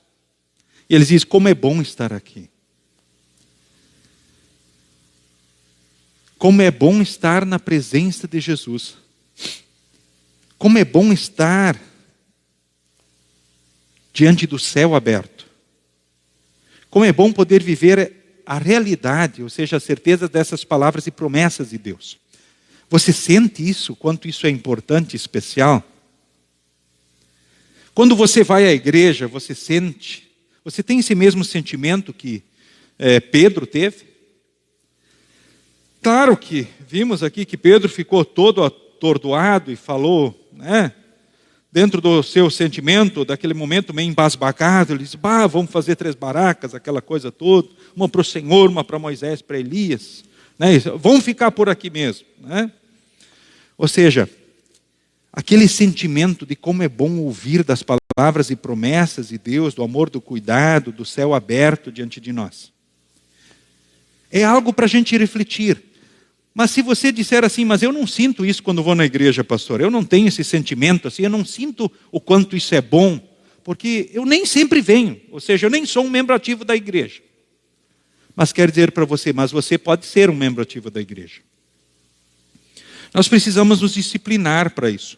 E eles dizem, como é bom estar aqui. Como é bom estar na presença de Jesus. Como é bom estar diante do céu aberto. Como é bom poder viver a realidade, ou seja, a certeza dessas palavras e promessas de Deus. Você sente isso, quanto isso é importante, especial? Quando você vai à igreja, você sente, você tem esse mesmo sentimento que Pedro teve? Claro que vimos aqui que Pedro ficou todo atordoado e falou, dentro do seu sentimento, daquele momento meio embasbacado, ele disse, vamos fazer 3 barracas, aquela coisa toda, uma para o Senhor, uma para Moisés, para Elias, vamos ficar por aqui mesmo. Ou seja, aquele sentimento de como é bom ouvir das palavras e promessas de Deus, do amor, do cuidado, do céu aberto diante de nós. É algo para a gente refletir. Mas se você disser assim, mas eu não sinto isso quando vou na igreja, pastor, eu não tenho esse sentimento assim, eu não sinto o quanto isso é bom, porque eu nem sempre venho, ou seja, eu nem sou um membro ativo da igreja. Mas quero dizer para você, mas você pode ser um membro ativo da igreja. Nós precisamos nos disciplinar para isso.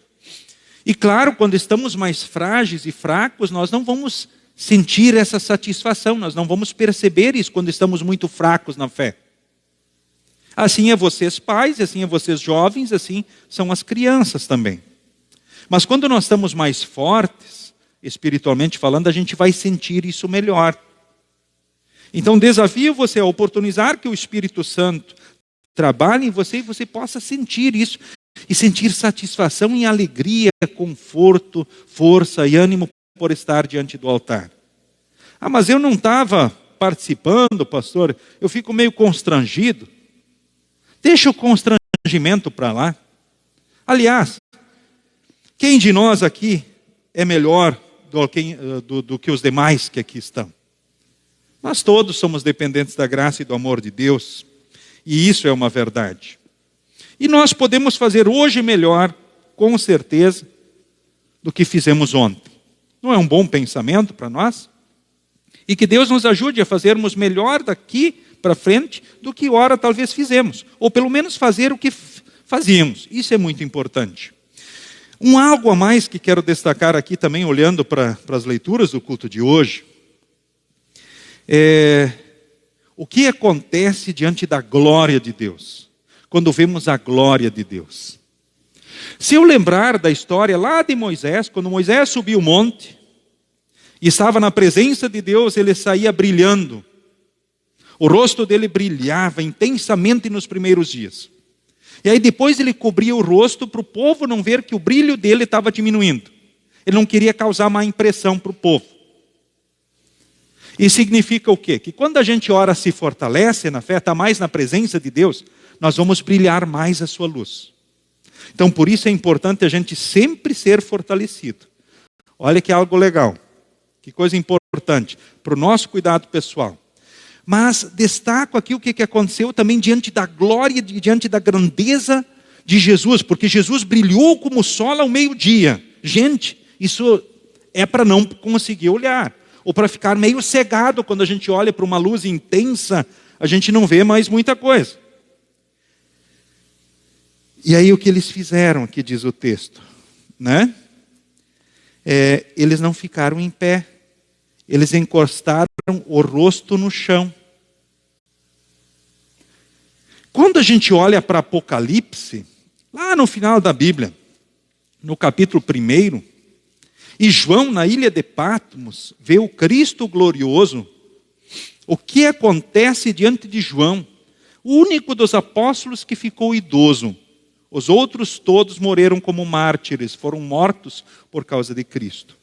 E claro, quando estamos mais frágeis e fracos, nós não vamos sentir essa satisfação, nós não vamos perceber isso quando estamos muito fracos na fé. Assim é vocês pais, assim é vocês jovens, assim são as crianças também. Mas quando nós estamos mais fortes, espiritualmente falando, a gente vai sentir isso melhor. Então desafio você a oportunizar que o Espírito Santo trabalhe em você e você possa sentir isso. E sentir satisfação e alegria, conforto, força e ânimo por estar diante do altar. Mas eu não estava participando, pastor, eu fico meio constrangido. Deixa o constrangimento para lá. Aliás, quem de nós aqui é melhor do que os demais que aqui estão? Nós todos somos dependentes da graça e do amor de Deus. E isso é uma verdade. E nós podemos fazer hoje melhor, com certeza, do que fizemos ontem. Não é um bom pensamento para nós? E que Deus nos ajude a fazermos melhor daqui para frente do que ora talvez fizemos. Ou pelo menos fazer o que fazíamos. Isso é muito importante. Algo a mais que quero destacar aqui também, olhando para as leituras do culto de hoje, é o que acontece diante da glória de Deus, quando vemos a glória de Deus. Se eu lembrar da história lá de Moisés, quando Moisés subiu o monte, e estava na presença de Deus, ele saía brilhando. O rosto dele brilhava intensamente nos primeiros dias. E aí depois ele cobria o rosto para o povo não ver que o brilho dele estava diminuindo. Ele não queria causar má impressão para o povo. E significa o quê? Que quando a gente ora, se fortalece na fé, está mais na presença de Deus, nós vamos brilhar mais a sua luz. Então por isso é importante a gente sempre ser fortalecido. Olha que algo legal, que coisa importante para o nosso cuidado pessoal. Mas destaco aqui o que aconteceu também diante da glória, diante da grandeza de Jesus, porque Jesus brilhou como o sol ao meio-dia. Gente, isso é para não conseguir olhar, ou para ficar meio cegado quando a gente olha para uma luz intensa, a gente não vê mais muita coisa. E aí o que eles fizeram, aqui diz o texto, eles não ficaram em pé, eles encostaram o rosto no chão. Quando a gente olha para Apocalipse, lá no final da Bíblia, no capítulo 1, e João na ilha de Patmos vê o Cristo glorioso, o que acontece diante de João? O único dos apóstolos que ficou idoso. Os outros todos morreram como mártires, foram mortos por causa de Cristo.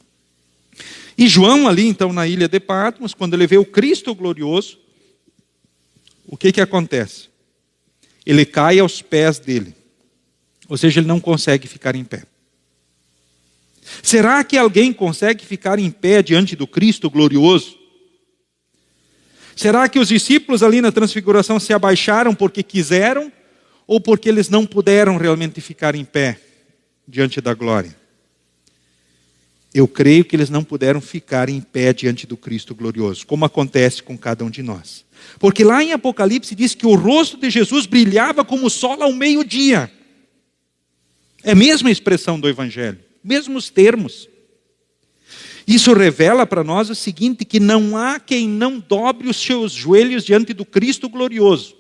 E João ali então na ilha de Patmos, quando ele vê o Cristo glorioso, o que acontece? Ele cai aos pés dele. Ou seja, ele não consegue ficar em pé. Será que alguém consegue ficar em pé diante do Cristo glorioso? Será que os discípulos ali na transfiguração se abaixaram porque quiseram ou porque eles não puderam realmente ficar em pé diante da glória? eu creio que eles não puderam ficar em pé diante do Cristo glorioso, como acontece com cada um de nós. Porque lá em Apocalipse diz que o rosto de Jesus brilhava como o sol ao meio-dia. É a mesma expressão do Evangelho, mesmos termos. Isso revela para nós o seguinte, que não há quem não dobre os seus joelhos diante do Cristo glorioso.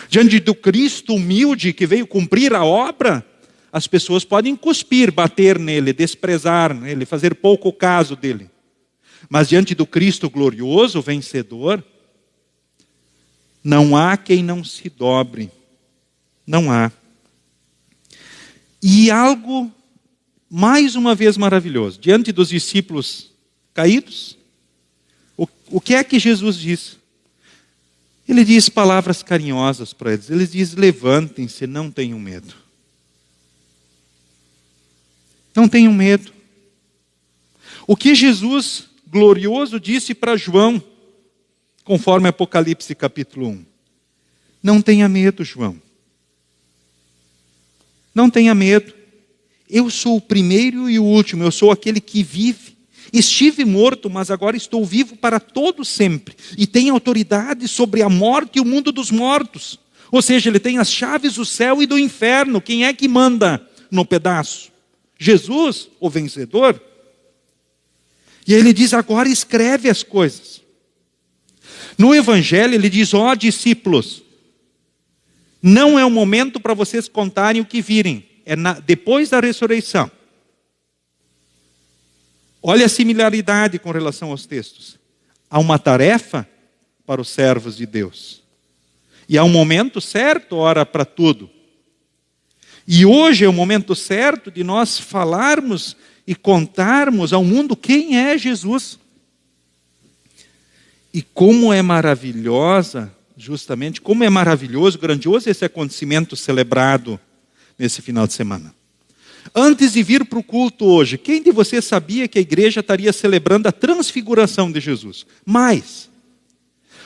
Diante do Cristo humilde que veio cumprir a obra, as pessoas podem cuspir, bater nele, desprezar nele, fazer pouco caso dele. Mas diante do Cristo glorioso, vencedor, não há quem não se dobre. Não há. E algo, mais uma vez, maravilhoso. Diante dos discípulos caídos, o que é que Jesus diz? Ele diz palavras carinhosas para eles. Ele diz, levantem-se, não tenham medo. Não tenham medo. O que Jesus glorioso disse para João, conforme Apocalipse capítulo 1. Não tenha medo, João. Não tenha medo. Eu sou o primeiro e o último, eu sou aquele que vive. Estive morto, mas agora estou vivo para todo sempre. E tenho autoridade sobre a morte e o mundo dos mortos. Ou seja, ele tem as chaves do céu e do inferno. Quem é que manda no pedaço? Jesus, o vencedor. E ele diz, agora escreve as coisas. No Evangelho ele diz, ó discípulos, não é o momento para vocês contarem o que virem. É depois da ressurreição. Olha a similaridade com relação aos textos. Há uma tarefa para os servos de Deus. E há um momento certo, hora para tudo. E hoje é o momento certo de nós falarmos e contarmos ao mundo quem é Jesus. E como é maravilhosa, justamente, como é maravilhoso, grandioso esse acontecimento celebrado nesse final de semana. Antes de vir para o culto hoje, quem de vocês sabia que a igreja estaria celebrando a transfiguração de Jesus? Mas,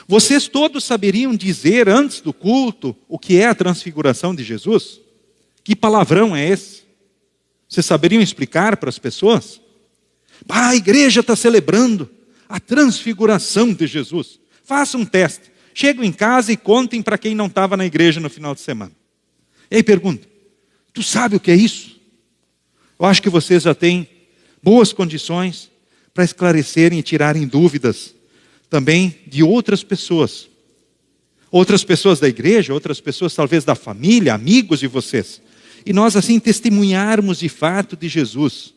vocês todos saberiam dizer antes do culto o que é a transfiguração de Jesus? Que palavrão é esse? Vocês saberiam explicar para as pessoas? A igreja está celebrando a transfiguração de Jesus. Façam um teste. Chegam em casa e contem para quem não estava na igreja no final de semana. E aí pergunta, tu sabe o que é isso? Eu acho que vocês já têm boas condições para esclarecerem e tirarem dúvidas também de outras pessoas. Outras pessoas da igreja, outras pessoas talvez da família, amigos de vocês. E nós assim testemunharmos de fato de Jesus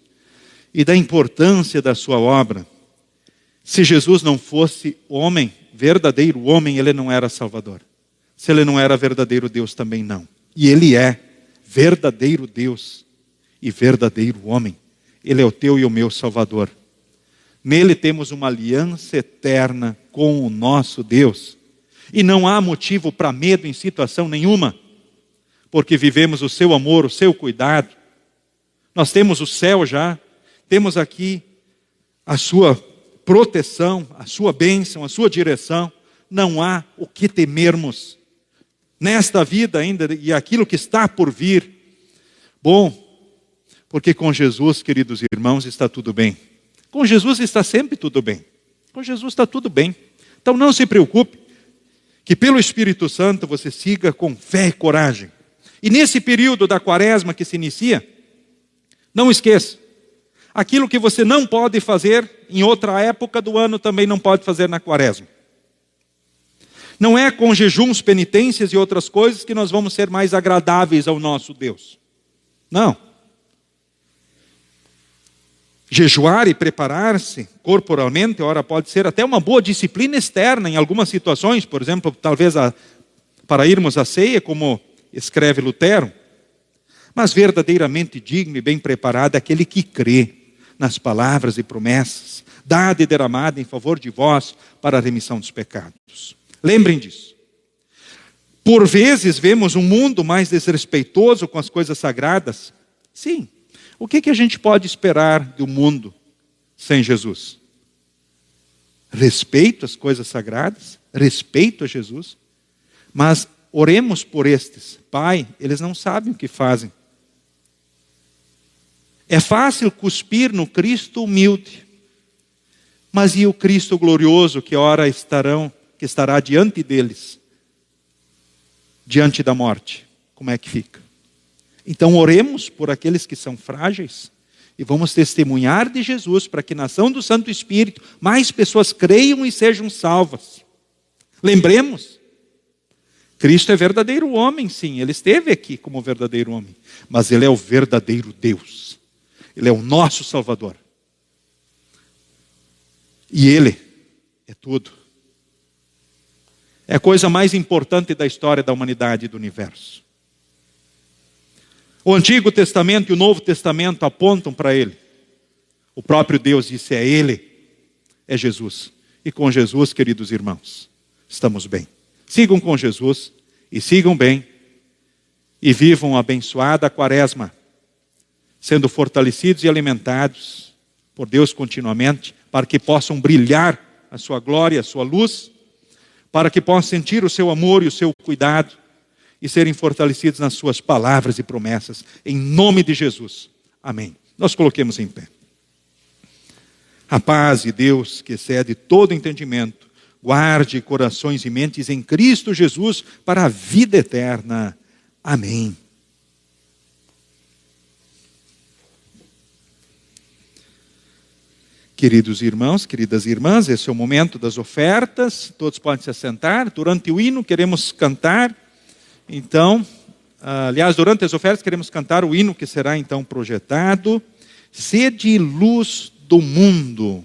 e da importância da sua obra. Se Jesus não fosse homem, verdadeiro homem, ele não era Salvador. Se ele não era verdadeiro Deus, também não. E ele é verdadeiro Deus e verdadeiro homem. Ele é o teu e o meu Salvador. Nele temos uma aliança eterna com o nosso Deus. E não há motivo para medo em situação nenhuma, porque vivemos o seu amor, o seu cuidado. Nós temos o céu já, temos aqui a sua proteção, a sua bênção, a sua direção. Não há o que temermos nesta vida ainda e aquilo que está por vir. Bom, porque com Jesus, queridos irmãos, está tudo bem. Com Jesus está sempre tudo bem. Com Jesus está tudo bem. Então não se preocupe, que pelo Espírito Santo você siga com fé e coragem. E nesse período da quaresma que se inicia, não esqueça, aquilo que você não pode fazer em outra época do ano, também não pode fazer na quaresma. Não é com jejuns, penitências e outras coisas que nós vamos ser mais agradáveis ao nosso Deus. Não. Jejuar e preparar-se corporalmente, ora, pode ser até uma boa disciplina externa em algumas situações, por exemplo, talvez para irmos à ceia, como escreve Lutero. Mas verdadeiramente digno e bem preparado é aquele que crê nas palavras e promessas, dada e derramada em favor de vós para a remissão dos pecados. Lembrem disso. Por vezes vemos um mundo mais desrespeitoso com as coisas sagradas. Sim. O que a gente pode esperar do mundo sem Jesus? Respeito às coisas sagradas, respeito a Jesus, mas oremos por estes. Pai, eles não sabem o que fazem. É fácil cuspir no Cristo humilde, mas e o Cristo glorioso que ora estará diante deles, diante da morte? Como é que fica? Então oremos por aqueles que são frágeis e vamos testemunhar de Jesus para que na ação do Santo Espírito mais pessoas creiam e sejam salvas. Lembremos, Cristo é verdadeiro homem, sim, ele esteve aqui como verdadeiro homem, mas ele é o verdadeiro Deus. Ele é o nosso Salvador. E ele é tudo. É a coisa mais importante da história da humanidade e do universo. O Antigo Testamento e o Novo Testamento apontam para ele. O próprio Deus disse, é ele, é Jesus. E com Jesus, queridos irmãos, estamos bem. Sigam com Jesus e sigam bem. E vivam a abençoada quaresma, sendo fortalecidos e alimentados por Deus continuamente, para que possam brilhar a sua glória, a sua luz, para que possam sentir o seu amor e o seu cuidado, e serem fortalecidos nas suas palavras e promessas, em nome de Jesus. Amém. Nós coloquemos em pé. A paz de Deus, que excede todo entendimento, guarde corações e mentes em Cristo Jesus para a vida eterna. Amém. Queridos irmãos, queridas irmãs, esse é o momento das ofertas, todos podem se assentar. Durante o hino queremos cantar, então, aliás, durante as ofertas queremos cantar o hino que será então projetado, Sede e Luz do Mundo.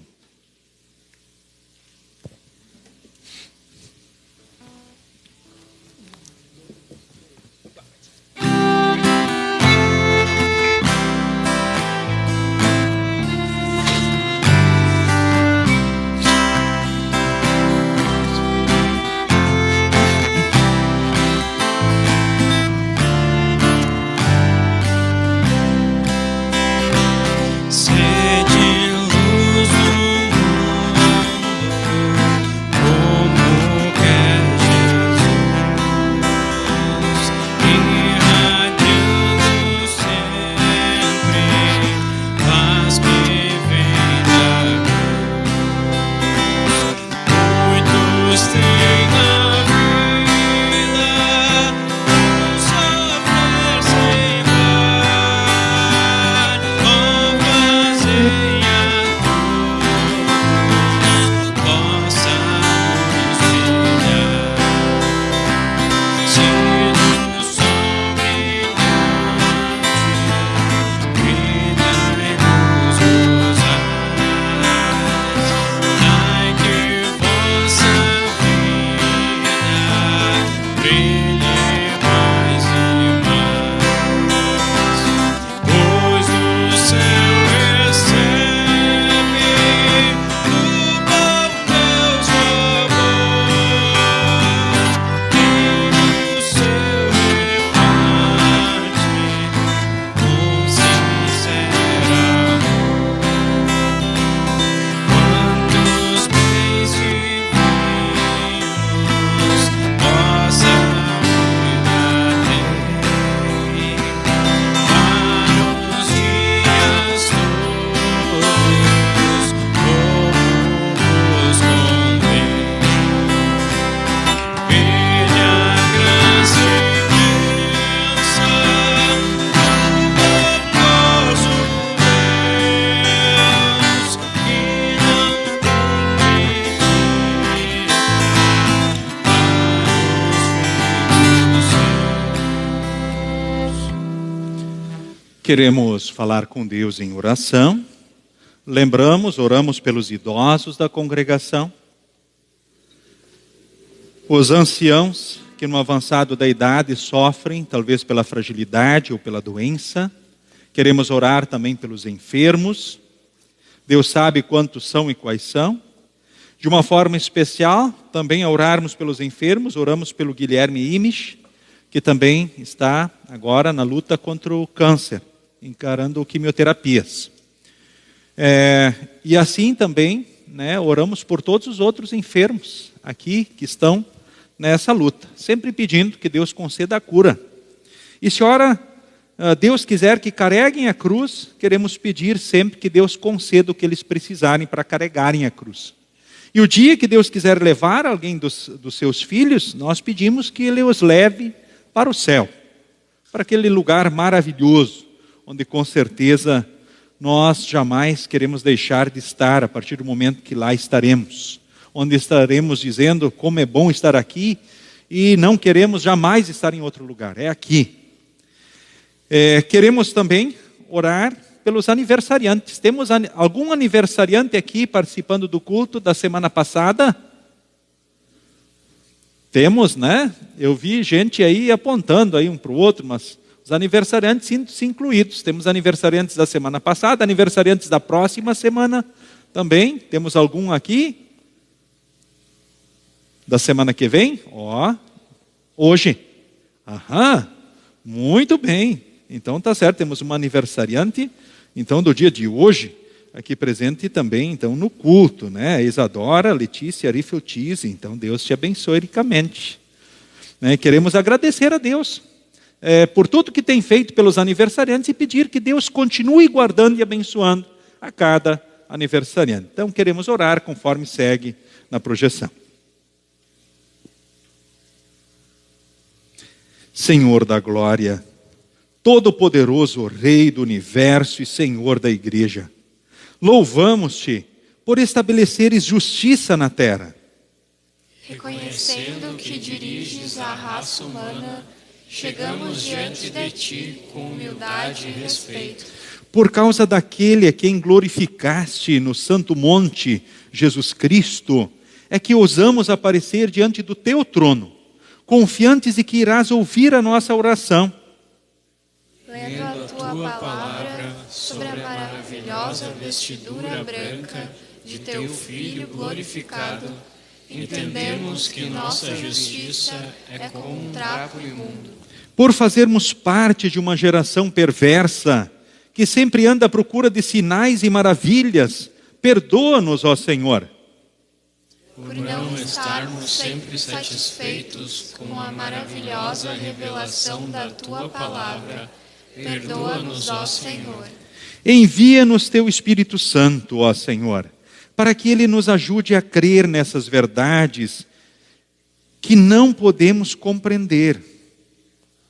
Queremos falar com Deus em oração. Oramos pelos idosos da congregação, os anciãos que no avançado da idade sofrem, talvez pela fragilidade ou pela doença. Queremos orar também pelos enfermos. Deus sabe quantos são e quais são. De uma forma especial, também a orarmos pelos enfermos, oramos pelo Guilherme Imisch, que também está agora na luta contra o câncer, encarando quimioterapias. E assim também, oramos por todos os outros enfermos aqui que estão nessa luta, sempre pedindo que Deus conceda a cura. E se ora Deus quiser que carreguem a cruz, queremos pedir sempre que Deus conceda o que eles precisarem para carregarem a cruz. E o dia que Deus quiser levar alguém dos seus filhos, nós pedimos que Ele os leve para o céu, para aquele lugar maravilhoso, onde com certeza nós jamais queremos deixar de estar a partir do momento que lá estaremos. Onde estaremos dizendo como é bom estar aqui e não queremos jamais estar em outro lugar, é aqui. Queremos também orar pelos aniversariantes. Temos algum aniversariante aqui participando do culto da semana passada? Temos, né? Eu vi gente aí apontando aí um para o outro, mas os aniversariantes sintam-se incluídos. Temos aniversariantes da semana passada, aniversariantes da próxima semana também. Temos algum aqui? Da semana que vem? Hoje. Muito bem. Então tá certo, temos uma aniversariante, então do dia de hoje, aqui presente também, então no culto, né? Isadora, Letícia, Arifeltise, então Deus te abençoe ricamente. Queremos agradecer a Deus por tudo que tem feito pelos aniversariantes e pedir que Deus continue guardando e abençoando a cada aniversariante. Então queremos orar conforme segue na projeção. Senhor da glória, Todo-Poderoso Rei do Universo e Senhor da Igreja, louvamos-te por estabeleceres justiça na terra. Reconhecendo que diriges a raça humana, chegamos diante de ti com humildade e respeito. Por causa daquele a quem glorificaste no santo monte, Jesus Cristo, é que ousamos aparecer diante do teu trono, confiantes de que irás ouvir a nossa oração. Lendo a tua palavra sobre a maravilhosa vestidura branca de teu Filho glorificado, entendemos que nossa justiça é como um trapo imundo. Por fazermos parte de uma geração perversa, que sempre anda à procura de sinais e maravilhas, perdoa-nos, ó Senhor. Por não estarmos sempre satisfeitos com a maravilhosa revelação da tua palavra, perdoa-nos, ó Senhor. Envia-nos teu Espírito Santo, ó Senhor, para que ele nos ajude a crer nessas verdades que não podemos compreender.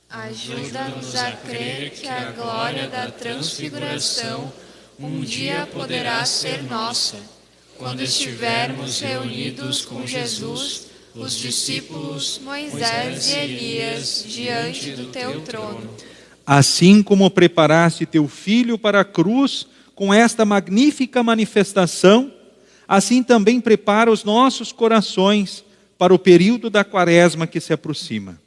Ajuda-nos a crer que a glória da transfiguração um dia poderá ser nossa, quando estivermos reunidos com Jesus, os discípulos, Moisés e Elias, diante do teu trono. Assim como preparaste teu Filho para a cruz com esta magnífica manifestação, assim também prepara os nossos corações para o período da Quaresma que se aproxima.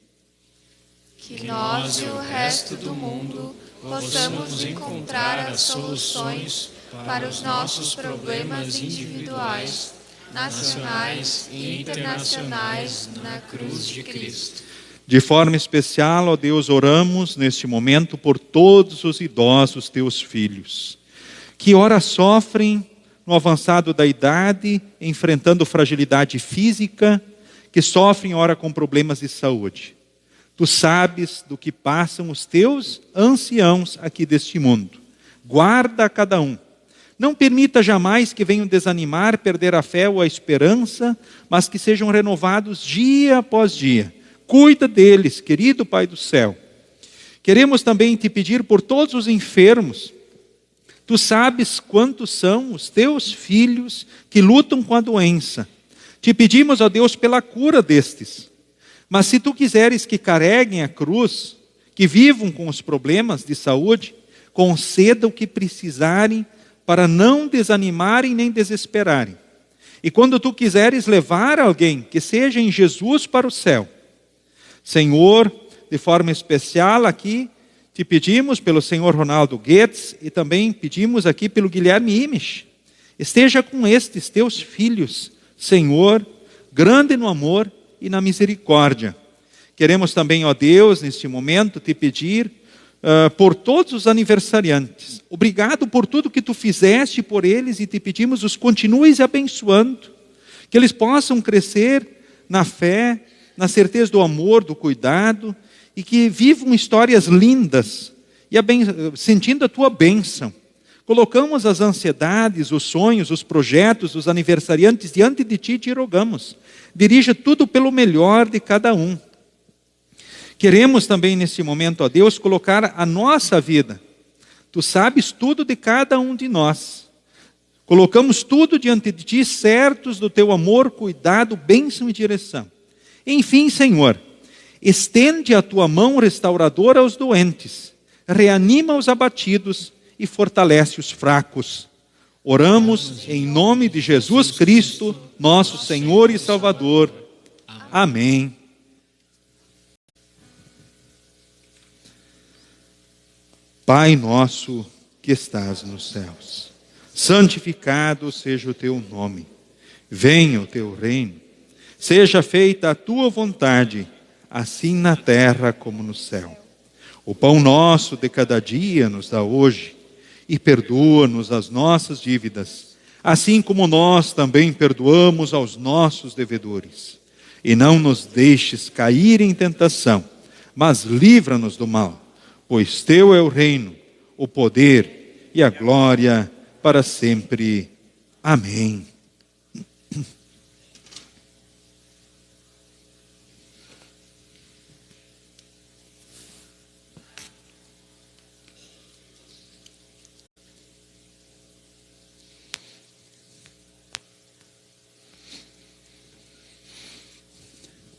Que nós e o resto do mundo possamos encontrar as soluções para os nossos problemas individuais, nacionais e internacionais na cruz de Cristo. De forma especial, ó Deus, oramos neste momento por todos os idosos teus filhos, que ora sofrem no avançado da idade, enfrentando fragilidade física, que sofrem ora com problemas de saúde. Tu sabes do que passam os teus anciãos aqui deste mundo. Guarda a cada um. Não permita jamais que venham desanimar, perder a fé ou a esperança, mas que sejam renovados dia após dia. Cuida deles, querido Pai do céu. Queremos também te pedir por todos os enfermos. Tu sabes quantos são os teus filhos que lutam com a doença. Te pedimos, ó Deus, pela cura destes. Mas se tu quiseres que carreguem a cruz, que vivam com os problemas de saúde, conceda o que precisarem para não desanimarem nem desesperarem. E quando tu quiseres levar alguém, que seja em Jesus para o céu. Senhor, de forma especial aqui, te pedimos pelo Senhor Ronaldo Guedes e também pedimos aqui pelo Guilherme Imisch. Esteja com estes teus filhos, Senhor, grande no amor e na misericórdia. Queremos também, ó Deus, neste momento, te pedir por todos os aniversariantes. Obrigado por tudo que tu fizeste por eles e te pedimos os continues abençoando, que eles possam crescer na fé, na certeza do amor, do cuidado, e que vivam histórias lindas sentindo a tua bênção. Colocamos as ansiedades, os sonhos, os projetos, os aniversariantes diante de ti e te rogamos. Dirija tudo pelo melhor de cada um. Queremos também nesse momento, ó Deus, colocar a nossa vida. Tu sabes tudo de cada um de nós. Colocamos tudo diante de ti, certos do teu amor, cuidado, bênção e direção. Enfim, Senhor, estende a tua mão restauradora aos doentes, reanima os abatidos e fortalece os fracos. Oramos em nome de Jesus Cristo, nosso Senhor e Salvador. Amém. Pai nosso que estás nos céus, santificado seja o teu nome. Venha o teu reino. Seja feita a tua vontade, assim na terra como no céu. O pão nosso de cada dia nos dá hoje, e perdoa-nos as nossas dívidas, assim como nós também perdoamos aos nossos devedores. E não nos deixes cair em tentação, mas livra-nos do mal, pois teu é o reino, o poder e a glória para sempre. Amém.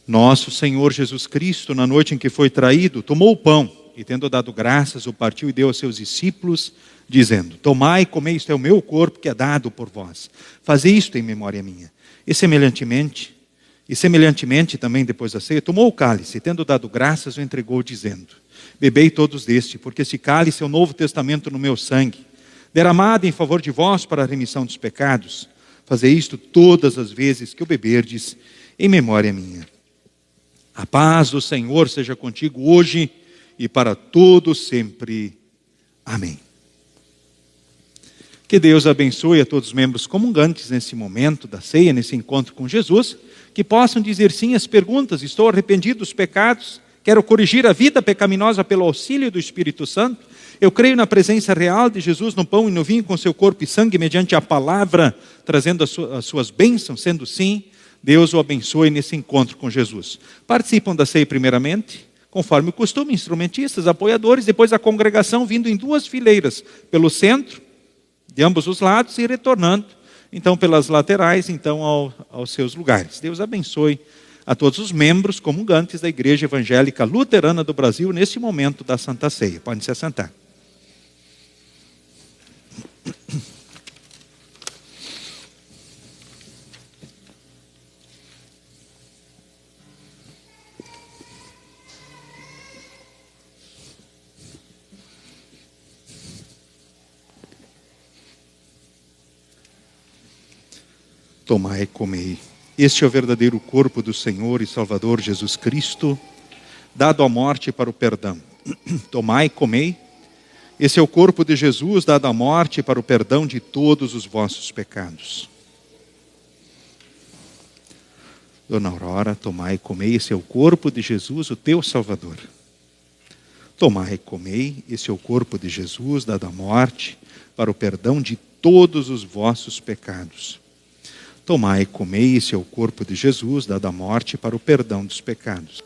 Nosso Senhor Jesus Cristo, na noite em que foi traído, tomou o pão e, tendo dado graças, o partiu e deu aos seus discípulos, dizendo: tomai e comei, isto é o meu corpo que é dado por vós. Fazei isto em memória minha. E semelhantemente também depois da ceia, tomou o cálice e, tendo dado graças, o entregou, dizendo: bebei todos deste, porque esse cálice é o novo testamento no meu sangue, derramado em favor de vós para a remissão dos pecados. Fazei isto todas as vezes que o beberdes, em memória minha. A paz do Senhor seja contigo hoje e para todo sempre. Amém. Que Deus abençoe a todos os membros comungantes nesse momento da ceia, nesse encontro com Jesus, que possam dizer sim às perguntas: estou arrependido dos pecados, quero corrigir a vida pecaminosa pelo auxílio do Espírito Santo, eu creio na presença real de Jesus no pão e no vinho com seu corpo e sangue, mediante a palavra, trazendo as suas bênçãos, sendo sim, Deus o abençoe nesse encontro com Jesus. Participam da ceia primeiramente, conforme o costume, instrumentistas, apoiadores, depois a congregação vindo em duas fileiras, pelo centro, de ambos os lados, e retornando, então, pelas laterais, então, aos seus lugares. Deus abençoe a todos os membros comungantes da Igreja Evangélica Luterana do Brasil, nesse momento da Santa Ceia. Podem se assentar. Tomai e comei. Este é o verdadeiro corpo do Senhor e Salvador Jesus Cristo, dado à morte para o perdão. Tomai e comei. Esse é o corpo de Jesus, dado à morte para o perdão de todos os vossos pecados. Dona Aurora, tomai e comei. Esse é o corpo de Jesus, o teu Salvador. Tomai e comei. Esse é o corpo de Jesus, dado à morte para o perdão de todos os vossos pecados. Tomai e comei, esse é o corpo de Jesus, dado à morte para o perdão dos pecados.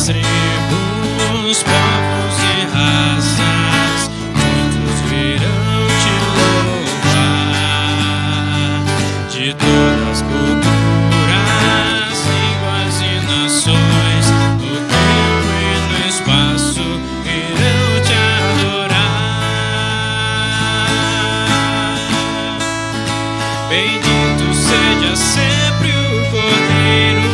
tribos, povos e raças, muitos virão te louvar. De todas as culturas, línguas e nações, no tempo e no espaço, irão te adorar. Bendito seja sempre o Cordeiro,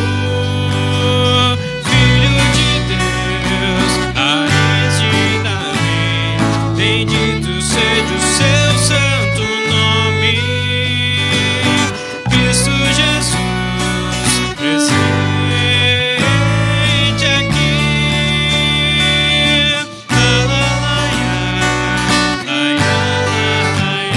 Filho de Deus, raiz de Davi. Bendito seja o seu santo nome, Cristo Jesus, presente aqui. Alalaia, laia, laia.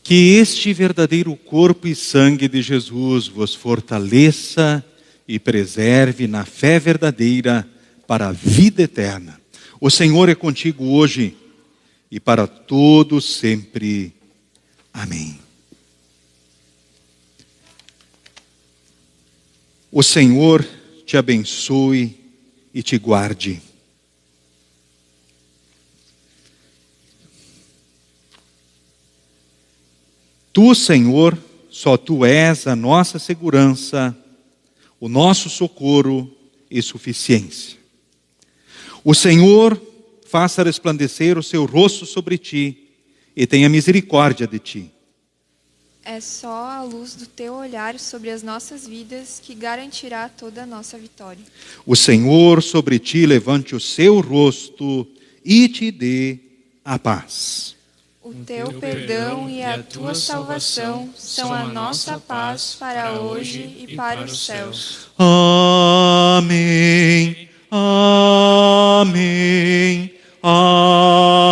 Que este verdadeiro corpo e sangue de Jesus vos fortaleça e preserve na fé verdadeira para a vida eterna. O Senhor é contigo hoje e para todos sempre. Amém. O Senhor te abençoe e te guarde. Tu, Senhor, só Tu és a nossa segurança, o nosso socorro e suficiência. O Senhor faça resplandecer o seu rosto sobre ti e tenha misericórdia de ti. É só a luz do teu olhar sobre as nossas vidas que garantirá toda a nossa vitória. O Senhor sobre ti levante o seu rosto e te dê a paz. O teu perdão e a tua salvação são a nossa paz para hoje e para os céus. Amém. Amém. Amém.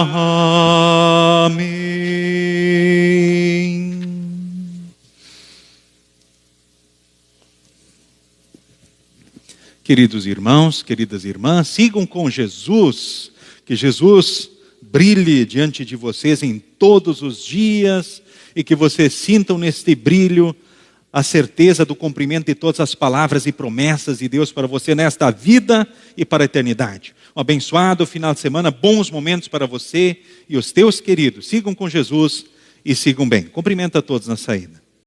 Queridos irmãos, queridas irmãs, sigam com Jesus, que Jesus brilhe diante de vocês em todos os dias e que vocês sintam neste brilho a certeza do cumprimento de todas as palavras e promessas de Deus para você nesta vida e para a eternidade. Um abençoado final de semana, bons momentos para você e os teus queridos. Sigam com Jesus e sigam bem. Cumprimento a todos na saída.